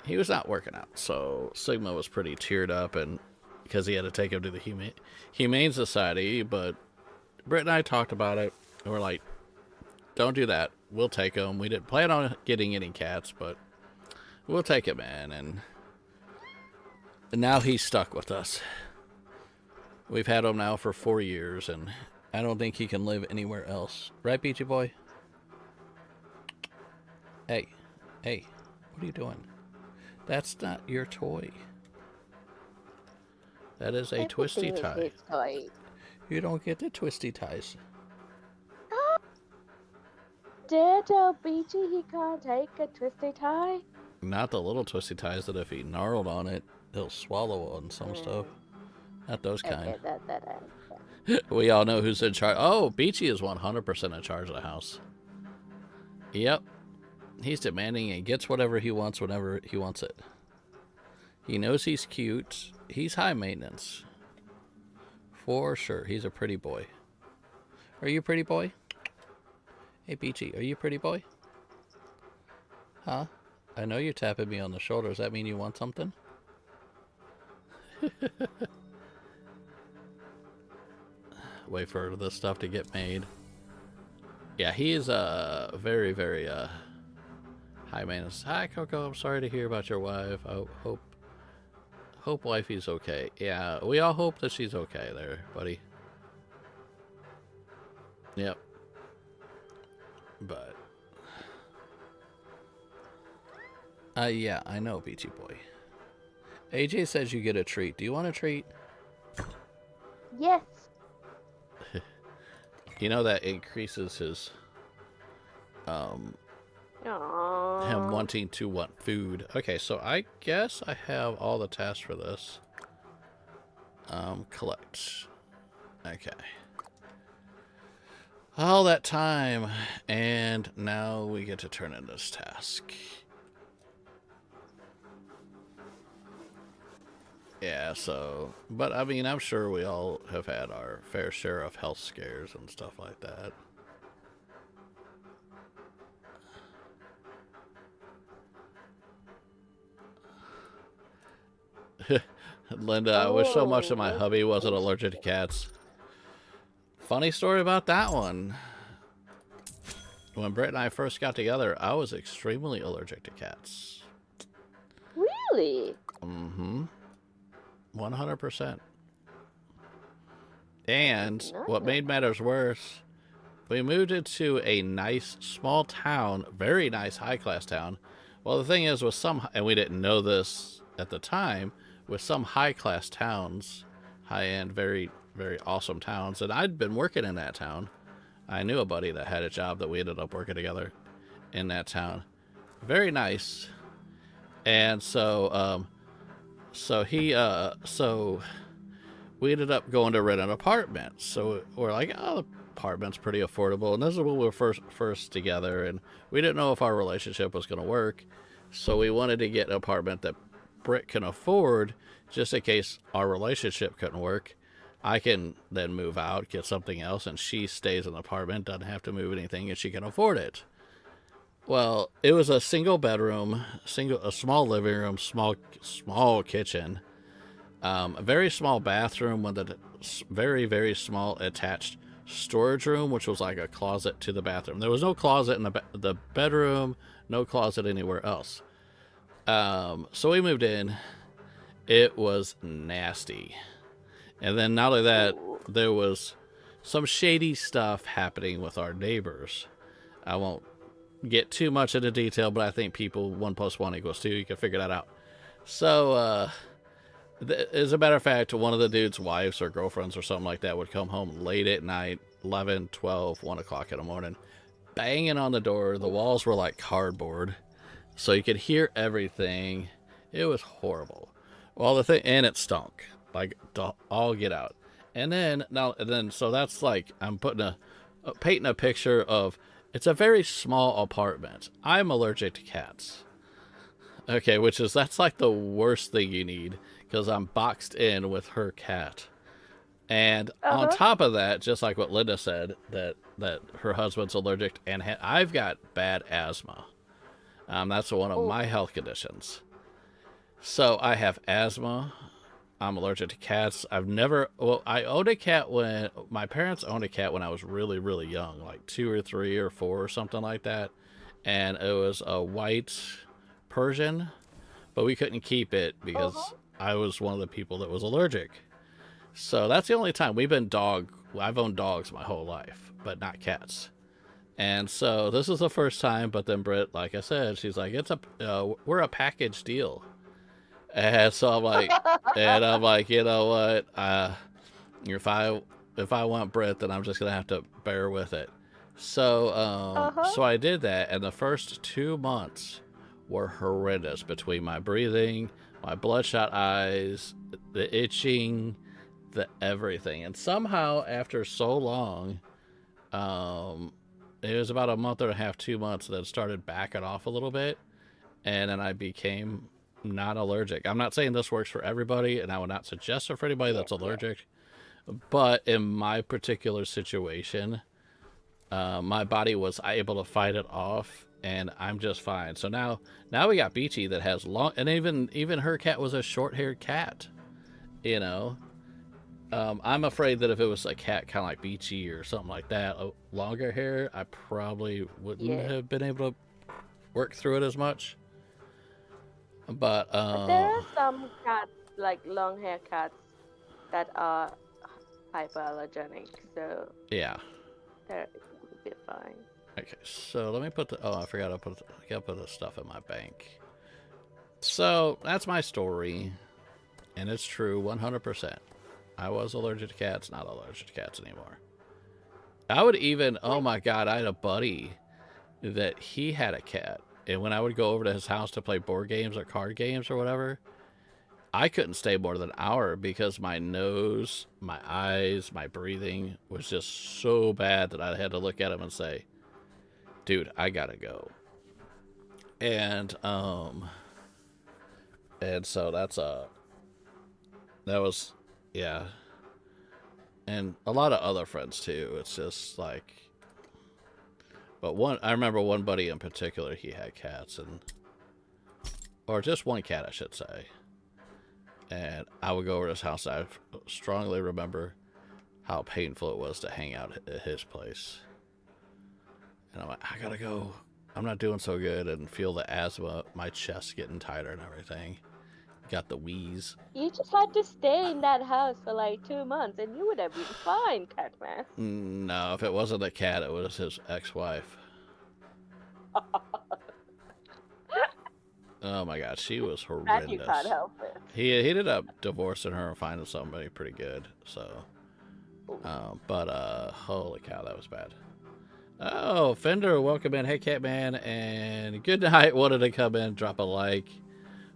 he was not working out. So Sigma was pretty teared up, and because he had to take him to the Humane Society, but Britt and I talked about it, and we're like, don't do that. We'll take him. We didn't plan on getting any cats, but we'll take him in, and now he's stuck with us. We've had him now for 4 years, and I don't think he can live anywhere else. Right, Beachy Boy? Hey, what are you doing? That's not your toy. That is a twisty tie. You don't get the twisty ties. Dare tell Beachy he can't take a twisty tie? Not the little twisty ties that if he gnarled on it, he'll swallow on some stuff. Not those kind. Okay, that I understand. We all know who's in charge. Oh, Beachy is 100% in charge of the house. Yep. He's demanding and gets whatever he wants whenever he wants it. He knows he's cute. He's high maintenance. For sure. He's a pretty boy. Are you a pretty boy? Hey, Beachy, are you a pretty boy? Huh? I know you're tapping me on the shoulder. Does that mean you want something? Wait for this stuff to get made. Yeah, he is very, very high maintenance. Hi, Coco. I'm sorry to hear about your wife. I hope wifey's okay. Yeah, we all hope that she's okay there, buddy. Yep. But yeah, I know, Beachy Boy. AJ says you get a treat. Do you want a treat? Yes. You know that increases his Aww. him wanting to want food. Okay, so I guess I have all the tasks for this. Collect. Okay. All that time, and now we get to turn in this task. Yeah, so, but I mean, I'm sure we all have had our fair share of health scares and stuff like that. Linda, I wish so much that my hubby wasn't allergic to cats. Funny story about that one. When Britt and I first got together, I was extremely allergic to cats. Really? Mm-hmm. 100%. And what made matters worse, we moved into a nice small town, very nice high-class town. Well, the thing is with some, and we didn't know this at the time, with some high-class towns, high-end, very, very awesome towns, and I'd been working in that town. I knew a buddy that had a job that we ended up working together in that town. Very nice. And so, so we ended up going to rent an apartment. So we're like, oh, the apartment's pretty affordable. And this is when we were first together, and we didn't know if our relationship was going to work. So we wanted to get an apartment that Britt can afford, just in case our relationship couldn't work. I can then move out, get something else, and she stays in the apartment, doesn't have to move anything, and she can afford it. Well, it was a single bedroom, a small living room, small kitchen, a very small bathroom with a very small attached storage room, which was like a closet to the bathroom. There was no closet in the bedroom, no closet anywhere else. So we moved in. It was nasty. And then not only that, there was some shady stuff happening with our neighbors. I won't get too much into detail, but I think people 1 + 1 = 2. You can figure that out. So, as a matter of fact, one of the dude's wives or girlfriends or something like that would come home late at night, 11, 12, 1 o'clock in the morning, banging on the door. The walls were like cardboard, so you could hear everything. It was horrible. Well, and it stunk, like all get out. And then so that's like I'm painting a picture of. It's a very small apartment. I'm allergic to cats. Okay, that's like the worst thing you need, because I'm boxed in with her cat. And on top of that, just like what Linda said, that her husband's allergic, and I've got bad asthma. That's one of my health conditions. So I have asthma. I'm allergic to cats. I owned a cat when my parents owned a cat when I was really, really young, like 2 or 3 or 4 or something like that. And it was a white Persian, but we couldn't keep it because I was one of the people that was allergic. So that's the only time I've owned dogs my whole life, but not cats. And so this is the first time, but then Britt, like I said, she's like, we're a package deal. And so I'm like, you know what? If I want Britt, then I'm just gonna have to bear with it. So so I did that, and the first 2 months were horrendous between my breathing, my bloodshot eyes, the itching, the everything. And somehow, after so long, it was about a month and a half, 2 months, that it started backing off a little bit, and then I became not allergic. I'm not saying this works for everybody, and I would not suggest it for anybody that's allergic, but in my particular situation, my body was able to fight it off, and I'm just fine. So now we got Beachy that has long, and even her cat was a short-haired cat, you know. I'm afraid that if it was a cat kind of like Beachy or something like that, longer hair, I probably wouldn't have been able to work through it as much. But there are some cats, like long hair cats, that are hyperallergenic, so yeah, they're be fine. Okay, so let me put I forgot I gotta put the stuff in my bank. So that's my story, and it's true 100%. I was allergic to cats, not allergic to cats anymore. I would even, oh my god, I had a buddy that he had a cat. And when I would go over to his house to play board games or card games or whatever, I couldn't stay more than an hour because my nose, my eyes, my breathing was just so bad that I had to look at him and say, dude, I gotta go. And so that was, yeah. And a lot of other friends too. It's just like, but I remember one buddy in particular, he had cats, or just one cat, I should say. And I would go over to his house. I strongly remember how painful it was to hang out at his place. And I'm like, I gotta go. I'm not doing so good, and feel the asthma, my chest getting tighter and everything. Got the wheeze. You just had to stay in that house for like 2 months, and you would have been fine, Catman. No, if it wasn't a cat, it was his ex-wife. Oh my god, she was horrendous. That you can't help it. He ended up divorcing her and finding somebody pretty good. So, but holy cow, that was bad. Oh, Fender, welcome in. Hey, Catman, and good night. Wanted to come in, drop a like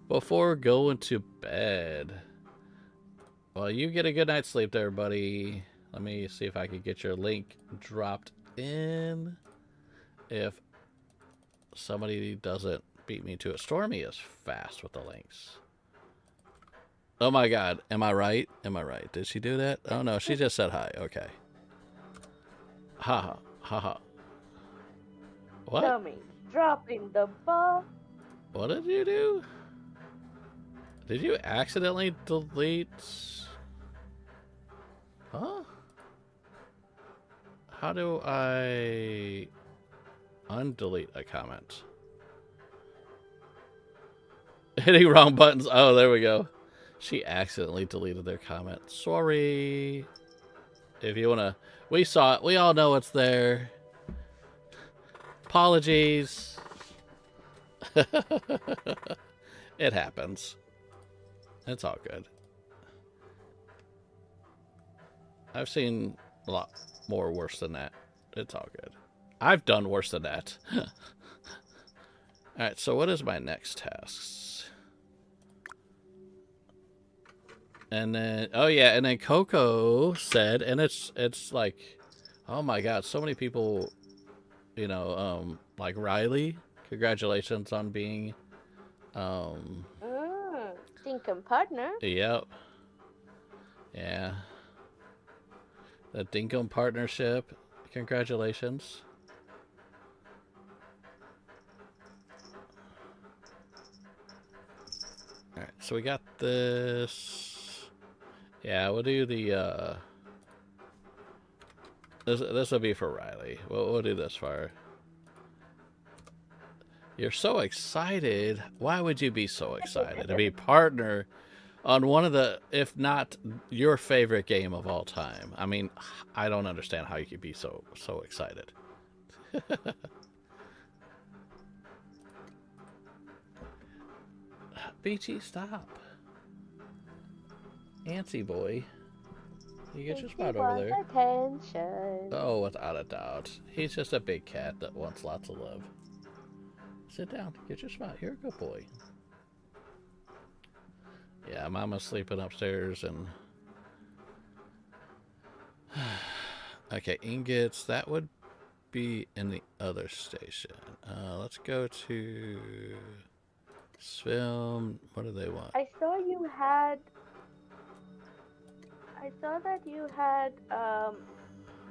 before going to bed. Well, you get a good night's sleep there, buddy. Let me see if I can get your link dropped in. If somebody doesn't beat me to it. Stormy is fast with the links. Oh my god. Am I right? Am I right? Did she do that? Oh no, she just said hi. Okay. Haha. Haha. What? Stormy. dropping the ball. What did you do? Did you accidentally delete? Huh? How do I undelete a comment? Hitting wrong buttons. Oh, there we go. She accidentally deleted their comment. Sorry. If you want to... We saw it. We all know it's there. Apologies. It happens. It's all good. I've seen a lot more worse than that. It's all good. I've done worse than that. Alright, so what is my next task? And then, oh yeah, and then Coco said, and it's like, oh my god, so many people, you know, like Riley, congratulations on being, Dinkum partner. Yep. Yeah. The Dinkum partnership, congratulations. Alright, so we got this. Yeah, we'll do the, this will be for Riley. We'll do this for her. You're so excited. Why would you be so excited to be partner on one of the, if not your favorite game of all time? I mean, I don't understand how you could be so excited. Beachy, stop. Antsy boy. You get your spot over there. Attention. Oh, without a doubt. He's just a big cat that wants lots of love. Sit down. Get your spot. You're a good boy. Yeah, Mama's sleeping upstairs and... Okay, ingots. That would be in the other station. Let's go to... Swim. What do they want? I saw that you had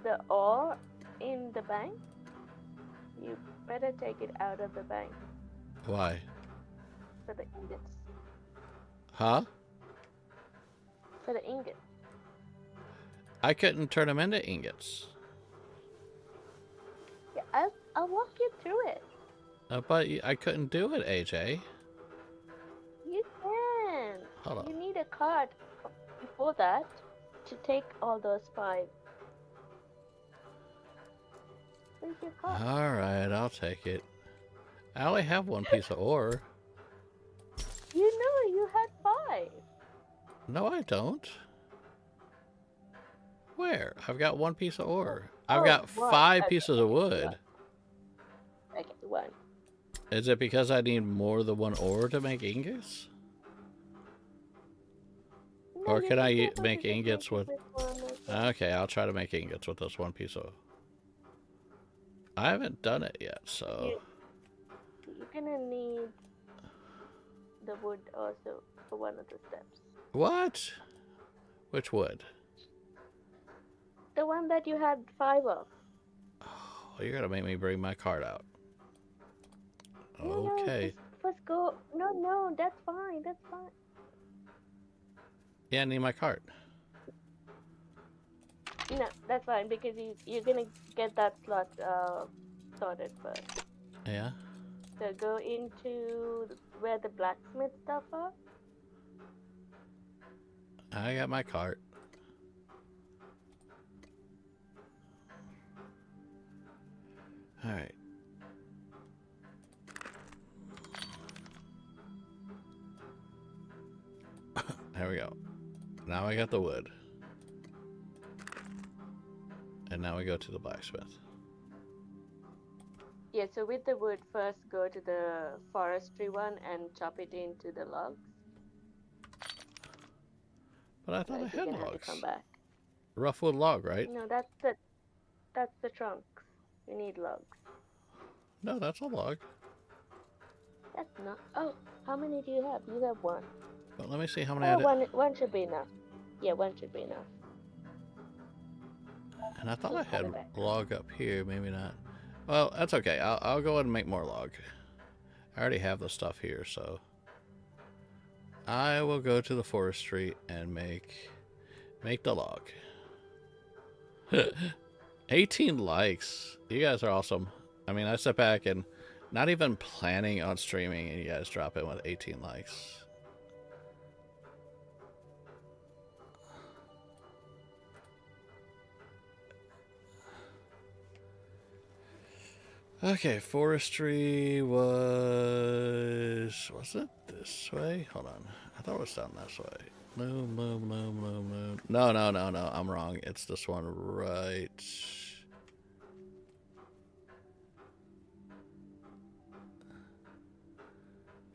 the ore in the bank. You better take it out of the bank Why? for the ingots. Huh? For the ingots. I couldn't turn them into ingots. Yeah, I'll walk you through it. But I couldn't do it, AJ. You can. Hold on. You need a card before that to take all those 5. Where's your card? Alright, I'll take it. I only have one piece of ore. You know you had 5. No, I don't. Where? I've got one piece of ore. I've Oh, got one. 5 Okay, pieces of wood. Okay, 1. Is it because I need more than 1 ore to make ingots? No, Or you can I be able to make just ingots with... it one, okay. Okay, I'll try to make ingots with this one piece of... I haven't done it yet, so... You're gonna need the wood also for one of the steps. What? Which wood? The one that you had 5 of. Oh, you're gonna make me bring my card out. No, Okay. just first go. No, that's fine. That's fine. Yeah, I need my card. No, that's fine because you're gonna get that slot sorted first. Yeah? So go into where the blacksmith stuff are. I got my cart. Alright. There we go. Now I got the wood. And now we go to the blacksmith. Yeah, so with the wood, first go to the forestry one and chop it into the logs. But I thought I You're had gonna have to logs. come back. Rough wood log, right? No, that's the trunks. You need logs. No, that's a log. That's not. Oh, how many do you have? You have 1. But let me see how many Oh, I did. one should be enough. Yeah, 1 should be enough. And I thought I Just put had it back. log up here, maybe not. Well, that's okay. I'll go ahead and make more log. I already have the stuff here, so I will go to the forestry and make the log. 18 likes. You guys are awesome. I mean, I sit back and not even planning on streaming, and you guys drop in with 18 likes. Okay, forestry was it this way? Hold on. I thought it was down this way. Loom. No, I'm wrong. It's this one right.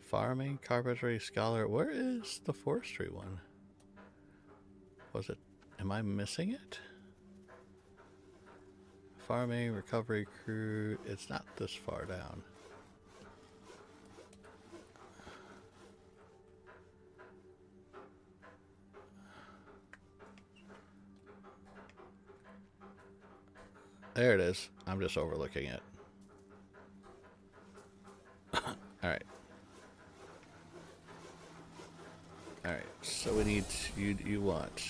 Farming, carpentry, scholar. Where is the forestry one? Was it? Am I missing it? Farming, recovery, crew. It's not this far down. There it is. I'm just overlooking it. Alright. Alright, so we need, you want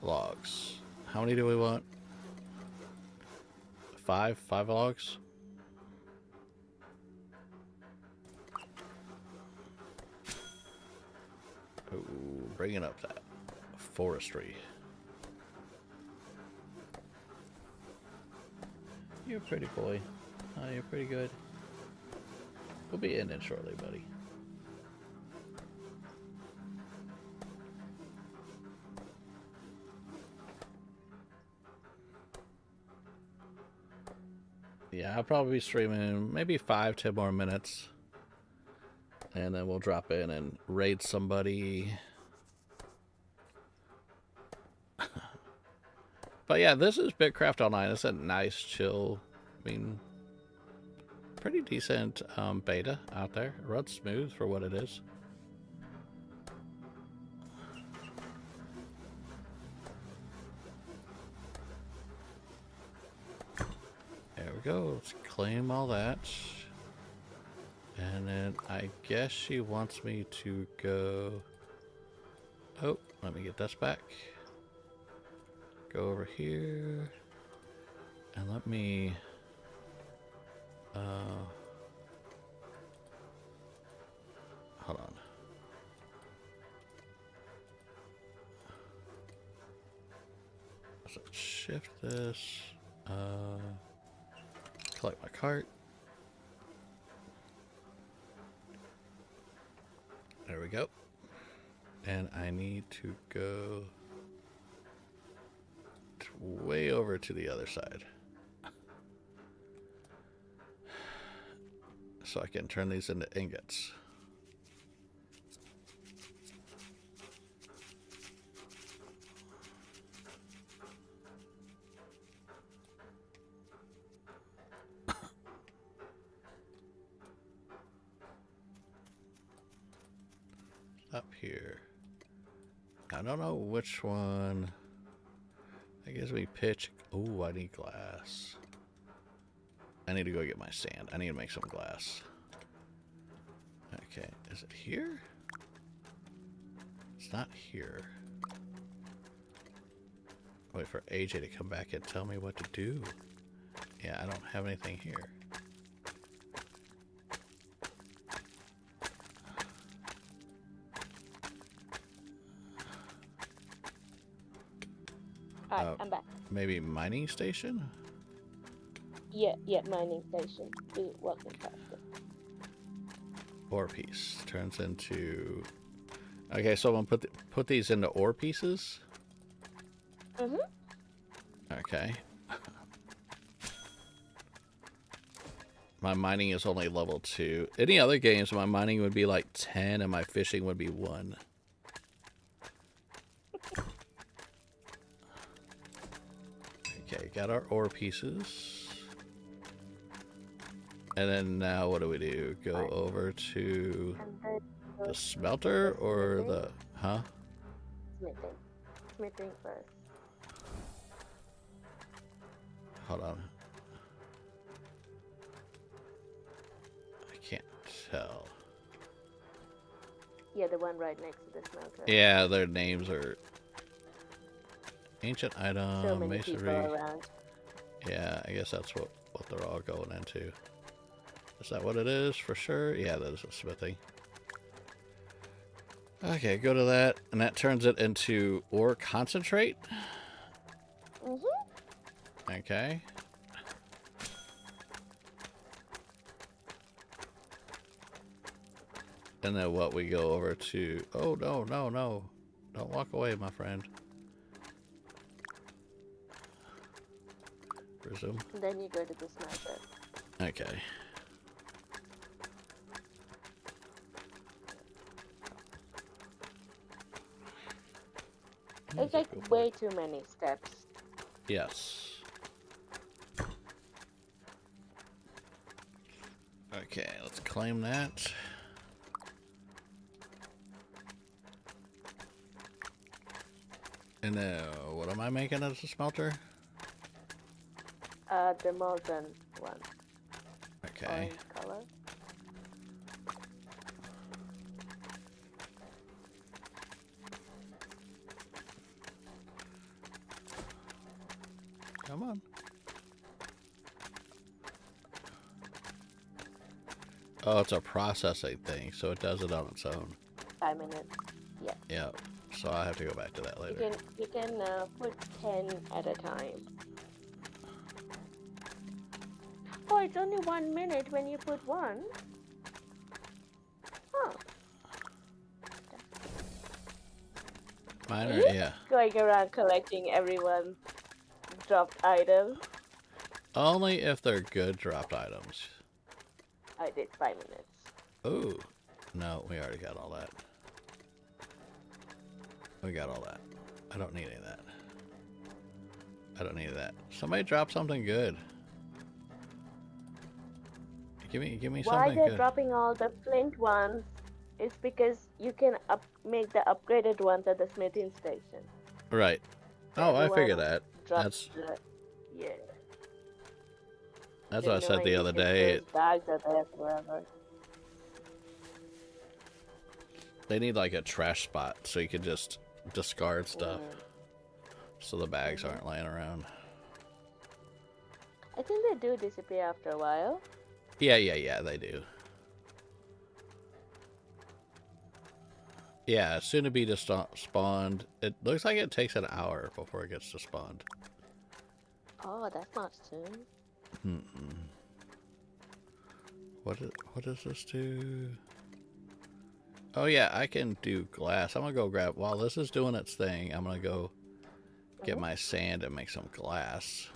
logs. How many do we want? 5 logs? Ooh, bringing up that forestry. You're a pretty boy. Oh, you're pretty good. We'll be ending shortly, buddy. Yeah, I'll probably be streaming maybe 5-10 more minutes. And then we'll drop in and raid somebody. But yeah, this is Bitcraft Online. It's a nice, chill, I mean, pretty decent beta out there. It runs smooth for what it is. There we go. Let's claim all that. And then I guess she wants me to go... Oh, let me get this back. Go over here. And let me... hold on. So shift this. Collect my cart. There we go. And I need to go way over to the other side. So I can turn these into ingots. Up here. I don't know which one. I guess we pitch. Oh, I need glass. I need to go get my sand. I need to make some glass. Okay, is it here? It's not here. Wait for AJ to come back and tell me what to do. Yeah, I don't have anything here. Alright, I'm back. Maybe mining station? Yeah, mining station. Do what can faster. Ore piece turns into... Okay, so I'm gonna put these into ore pieces. Mm-hmm. Okay. My mining is only level 2. Any other games, my mining would be like 10 and my fishing would be 1. Okay, got our ore pieces. And then now what do we do? Go over to the smelter or the... Huh? Smithing first. Hold on. tell. Yeah, the one right next to the smelter. Yeah, their names are ancient item, So many people masonry. around. Yeah, I guess that's what they're all going into. Is that what it is for sure? Yeah, that is a smithing. Okay, go to that, and that turns it into ore concentrate. Okay. And then what we go over to... Oh, no, no, no. Don't walk away, my friend. Resume. And then you go to the smelter. Okay. It's like way too many steps. Yes. Okay, let's claim that. And now, what am I making as a smelter? The molten one. Okay. Orange color. Come on. Oh, it's a processing thing, so it does it on its own. 5 minutes. Yeah. Yeah. So I have to go back to that later. You can put 10 at a time. Oh, it's only 1 minute when you put one. Huh. Mine are, yeah. Going around collecting everyone's dropped items. Only if they're good dropped items. I did 5 minutes. Ooh. No, we already got all that. We got all that. I don't need any of that. I don't need that. Somebody drop something good. Give me Why something they're good. dropping all the flint ones is because you can make the upgraded ones at the smithing station. Right. Oh, I Everyone figured that. drops yeah. That's what I said the other day. Those bags are there forever. They need like a trash spot so you can just discard stuff. So the bags aren't laying around. I think they do disappear after a while. Yeah, they do. Yeah, soon to be just spawned. It looks like it takes an hour before it gets to spawned. Oh, that's not soon. What does this do? Oh yeah, I can do glass. I'm gonna go grab, while this is doing its thing, I'm gonna go get my sand and make some glass.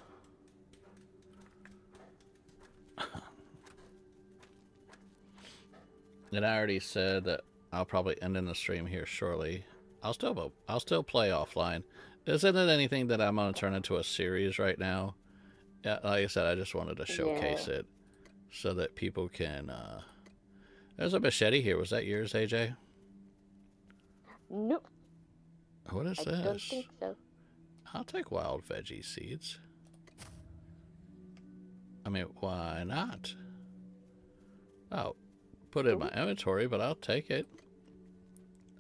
And I already said that I'll probably end in the stream here shortly. I'll still play offline. Isn't it anything that I'm gonna turn into a series right now? Yeah, like I said, I just wanted to showcase it so that people can. There's a machete here. Was that yours, AJ? Nope. What is this? I don't think so. I'll take wild veggie seeds. I mean, why not? Oh, put it in my inventory, but I'll take it.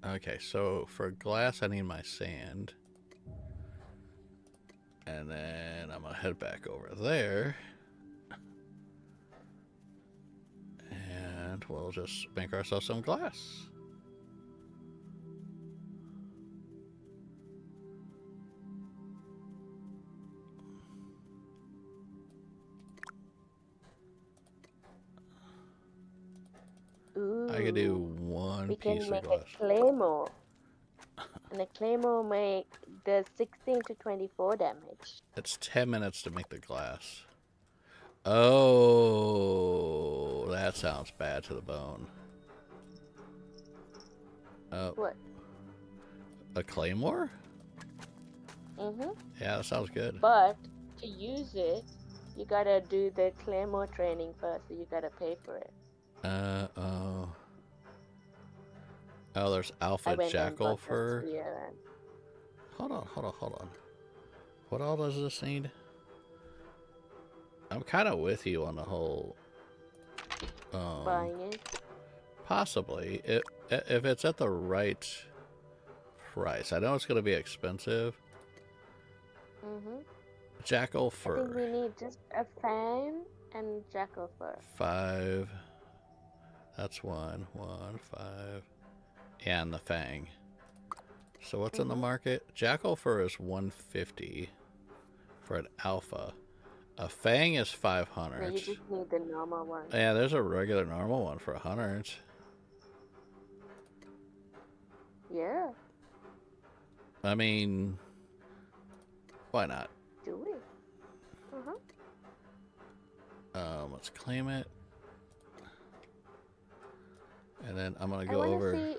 Okay, so for glass, I need my sand. And then I'm going to head back over there. And we'll just make ourselves some glass. Ooh. I could do one We piece can of make glass. a claymore. And a claymore does 16 to 24 damage. It's 10 minutes to make the glass. Oh, that sounds bad to the bone. What? A claymore? Mm-hmm. Yeah, that sounds good. But to use it, you gotta do the claymore training first, so you gotta pay for it. Oh, there's alpha jackal fur. Yeah. Hold on. What all does this need? I'm kind of with you on the whole. Buying it. Possibly. If it's at the right price. I know it's going to be expensive. Jackal I fur. think we need just a fan and jackal fur. 5. That's 1. 5. And the fang. So what's in the market? Jackal fur is 150 for an alpha. A fang is 500. No, you just need the normal one. Yeah, there's a regular normal one for 100. Yeah. I mean, why not? Do it. Let's claim it. And then I'm gonna I go wanna over. see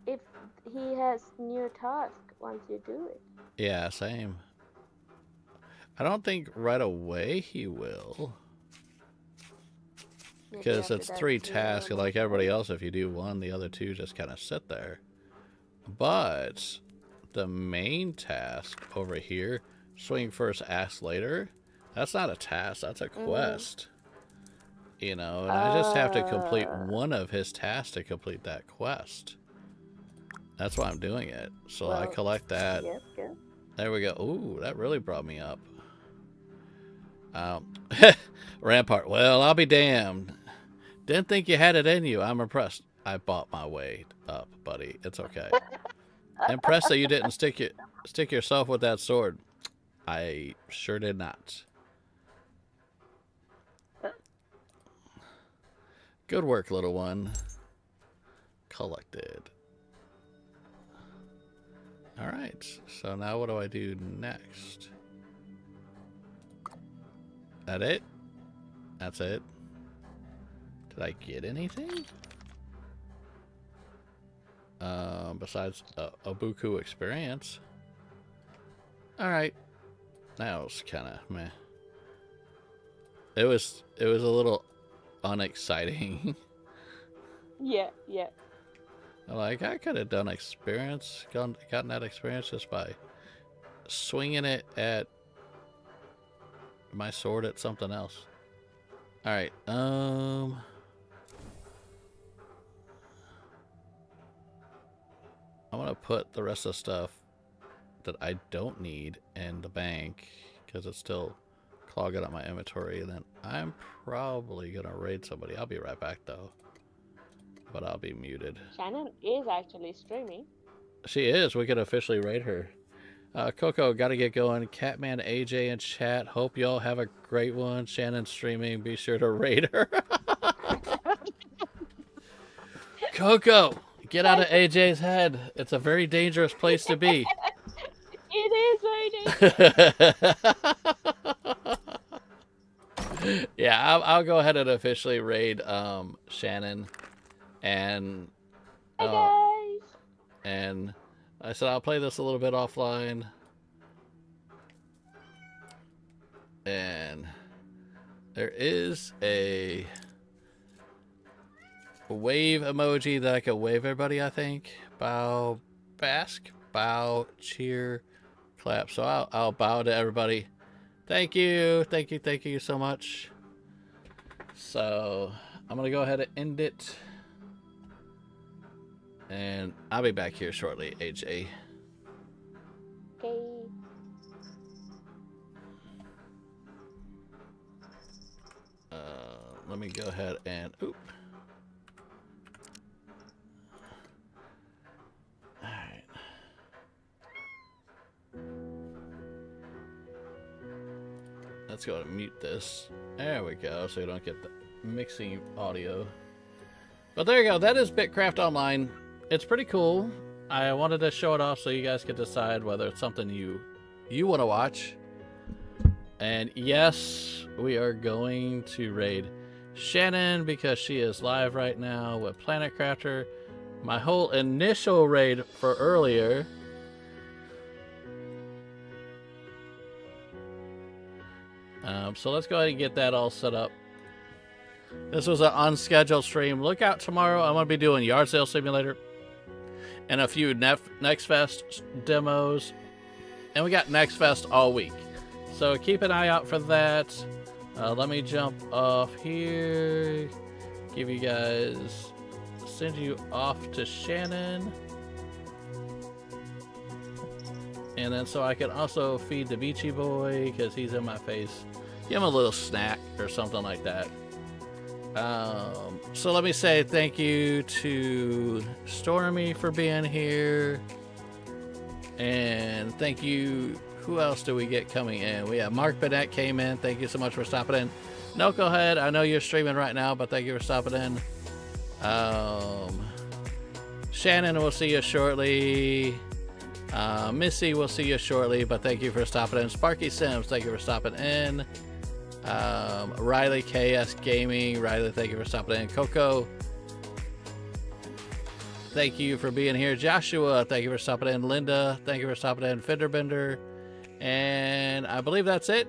if he has new task once you do it. Yeah, same. I don't think right away he will. Maybe Because after it's that 3 you tasks, will. like everybody else. If you do one, the other 2 just kind of sit there. But the main task over here, swing first, ask later, that's not a task, that's a quest. You know, and I just have to complete one of his tasks to complete that quest. That's why I'm doing it. So I collect that. Yep. There we go. Ooh, that really brought me up. Rampart. Well, I'll be damned. Didn't think you had it in you. I'm impressed. I bought my way up, buddy. It's okay. Impressed that you didn't stick yourself with that sword. I sure did not. Good work, little one. Collected. All right. So now what do I do next? That it? That's it. Did I get anything? Besides a buku experience. All right. That was kind of meh. It was a little unexciting. Yeah. Like, I could have done experience, gotten that experience just by swinging it at my sword at something else. All right. I'm gonna put the rest of the stuff that I don't need in the bank because it's still clogging up my inventory, and then I'm probably gonna raid somebody. I'll be right back though, but I'll be muted. Shannon is actually streaming. She is. We can officially raid her. Coco, gotta get going. Catman AJ in chat. Hope y'all have a great one. Shannon streaming. Be sure to raid her. Coco, get out of AJ's head. It's a very dangerous place to be. It is very dangerous. Yeah, I'll go ahead and officially raid Shannon. And Hi guys. And I said I'll play this a little bit offline. And there is a wave emoji that I could wave everybody, I think. Bow, bask, bow, cheer, clap. So I'll bow to everybody. Thank you so much. So I'm gonna go ahead and end it. And I'll be back here shortly, AJ. Okay. Let me go ahead and oop. Alright. Let's go ahead and mute this. There we go, so you don't get the mixing audio. But there you go, that is Bitcraft Online. It's pretty cool. I wanted to show it off so you guys could decide whether it's something you want to watch. And yes, we are going to raid Shannon because she is live right now with Planet Crafter. My whole initial raid for earlier. So let's go ahead and get that all set up. This was an unscheduled stream. Look out tomorrow. I'm going to be doing Yard Sale Simulator and a few Next Fest demos. And we got Next Fest all week. So keep an eye out for that. Let me jump off here. Give you guys, send you off to Shannon. And then so I can also feed the Beachy Boy because he's in my face. Give him a little snack or something like that. So let me say thank you to Stormy for being here. And thank you. Who else do we get coming in? We have Mark Bennett came in. Thank you so much for stopping in. Knucklehead, I know you're streaming right now, but thank you for stopping in. Shannon, we'll see you shortly. Missy, we'll see you shortly, but thank you for stopping in. Sparky Sims, thank you for stopping in. Riley KS Gaming, Riley, thank you for stopping in. Coco, thank you for being here. Joshua, thank you for stopping in. Linda, thank you for stopping in. Fenderbender, and I believe that's it.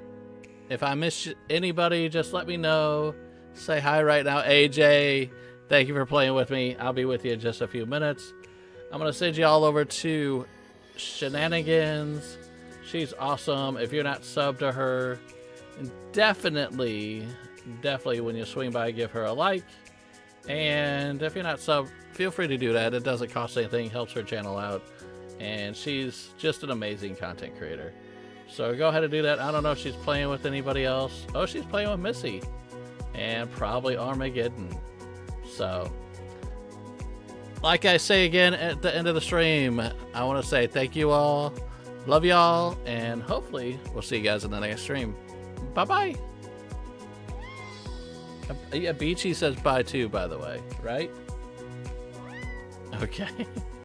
If I miss anybody, just let me know. Say hi right now. AJ, thank you for playing with me. I'll be with you in just a few minutes. I'm going to send you all over to Shenanigans. She's awesome. If you're not subbed to her, definitely when you swing by, give her a like. And if you're not subbed, feel free to do that. It doesn't cost anything, helps her channel out. And she's just an amazing content creator. So go ahead and do that. I don't know if she's playing with anybody else. Oh, she's playing with Missy. And probably Armageddon. So, like I say again at the end of the stream, I want to say thank you all. Love y'all. And hopefully we'll see you guys in the next stream. Bye-bye. Yeah, Beachy says bye too, by the way. Right? Okay.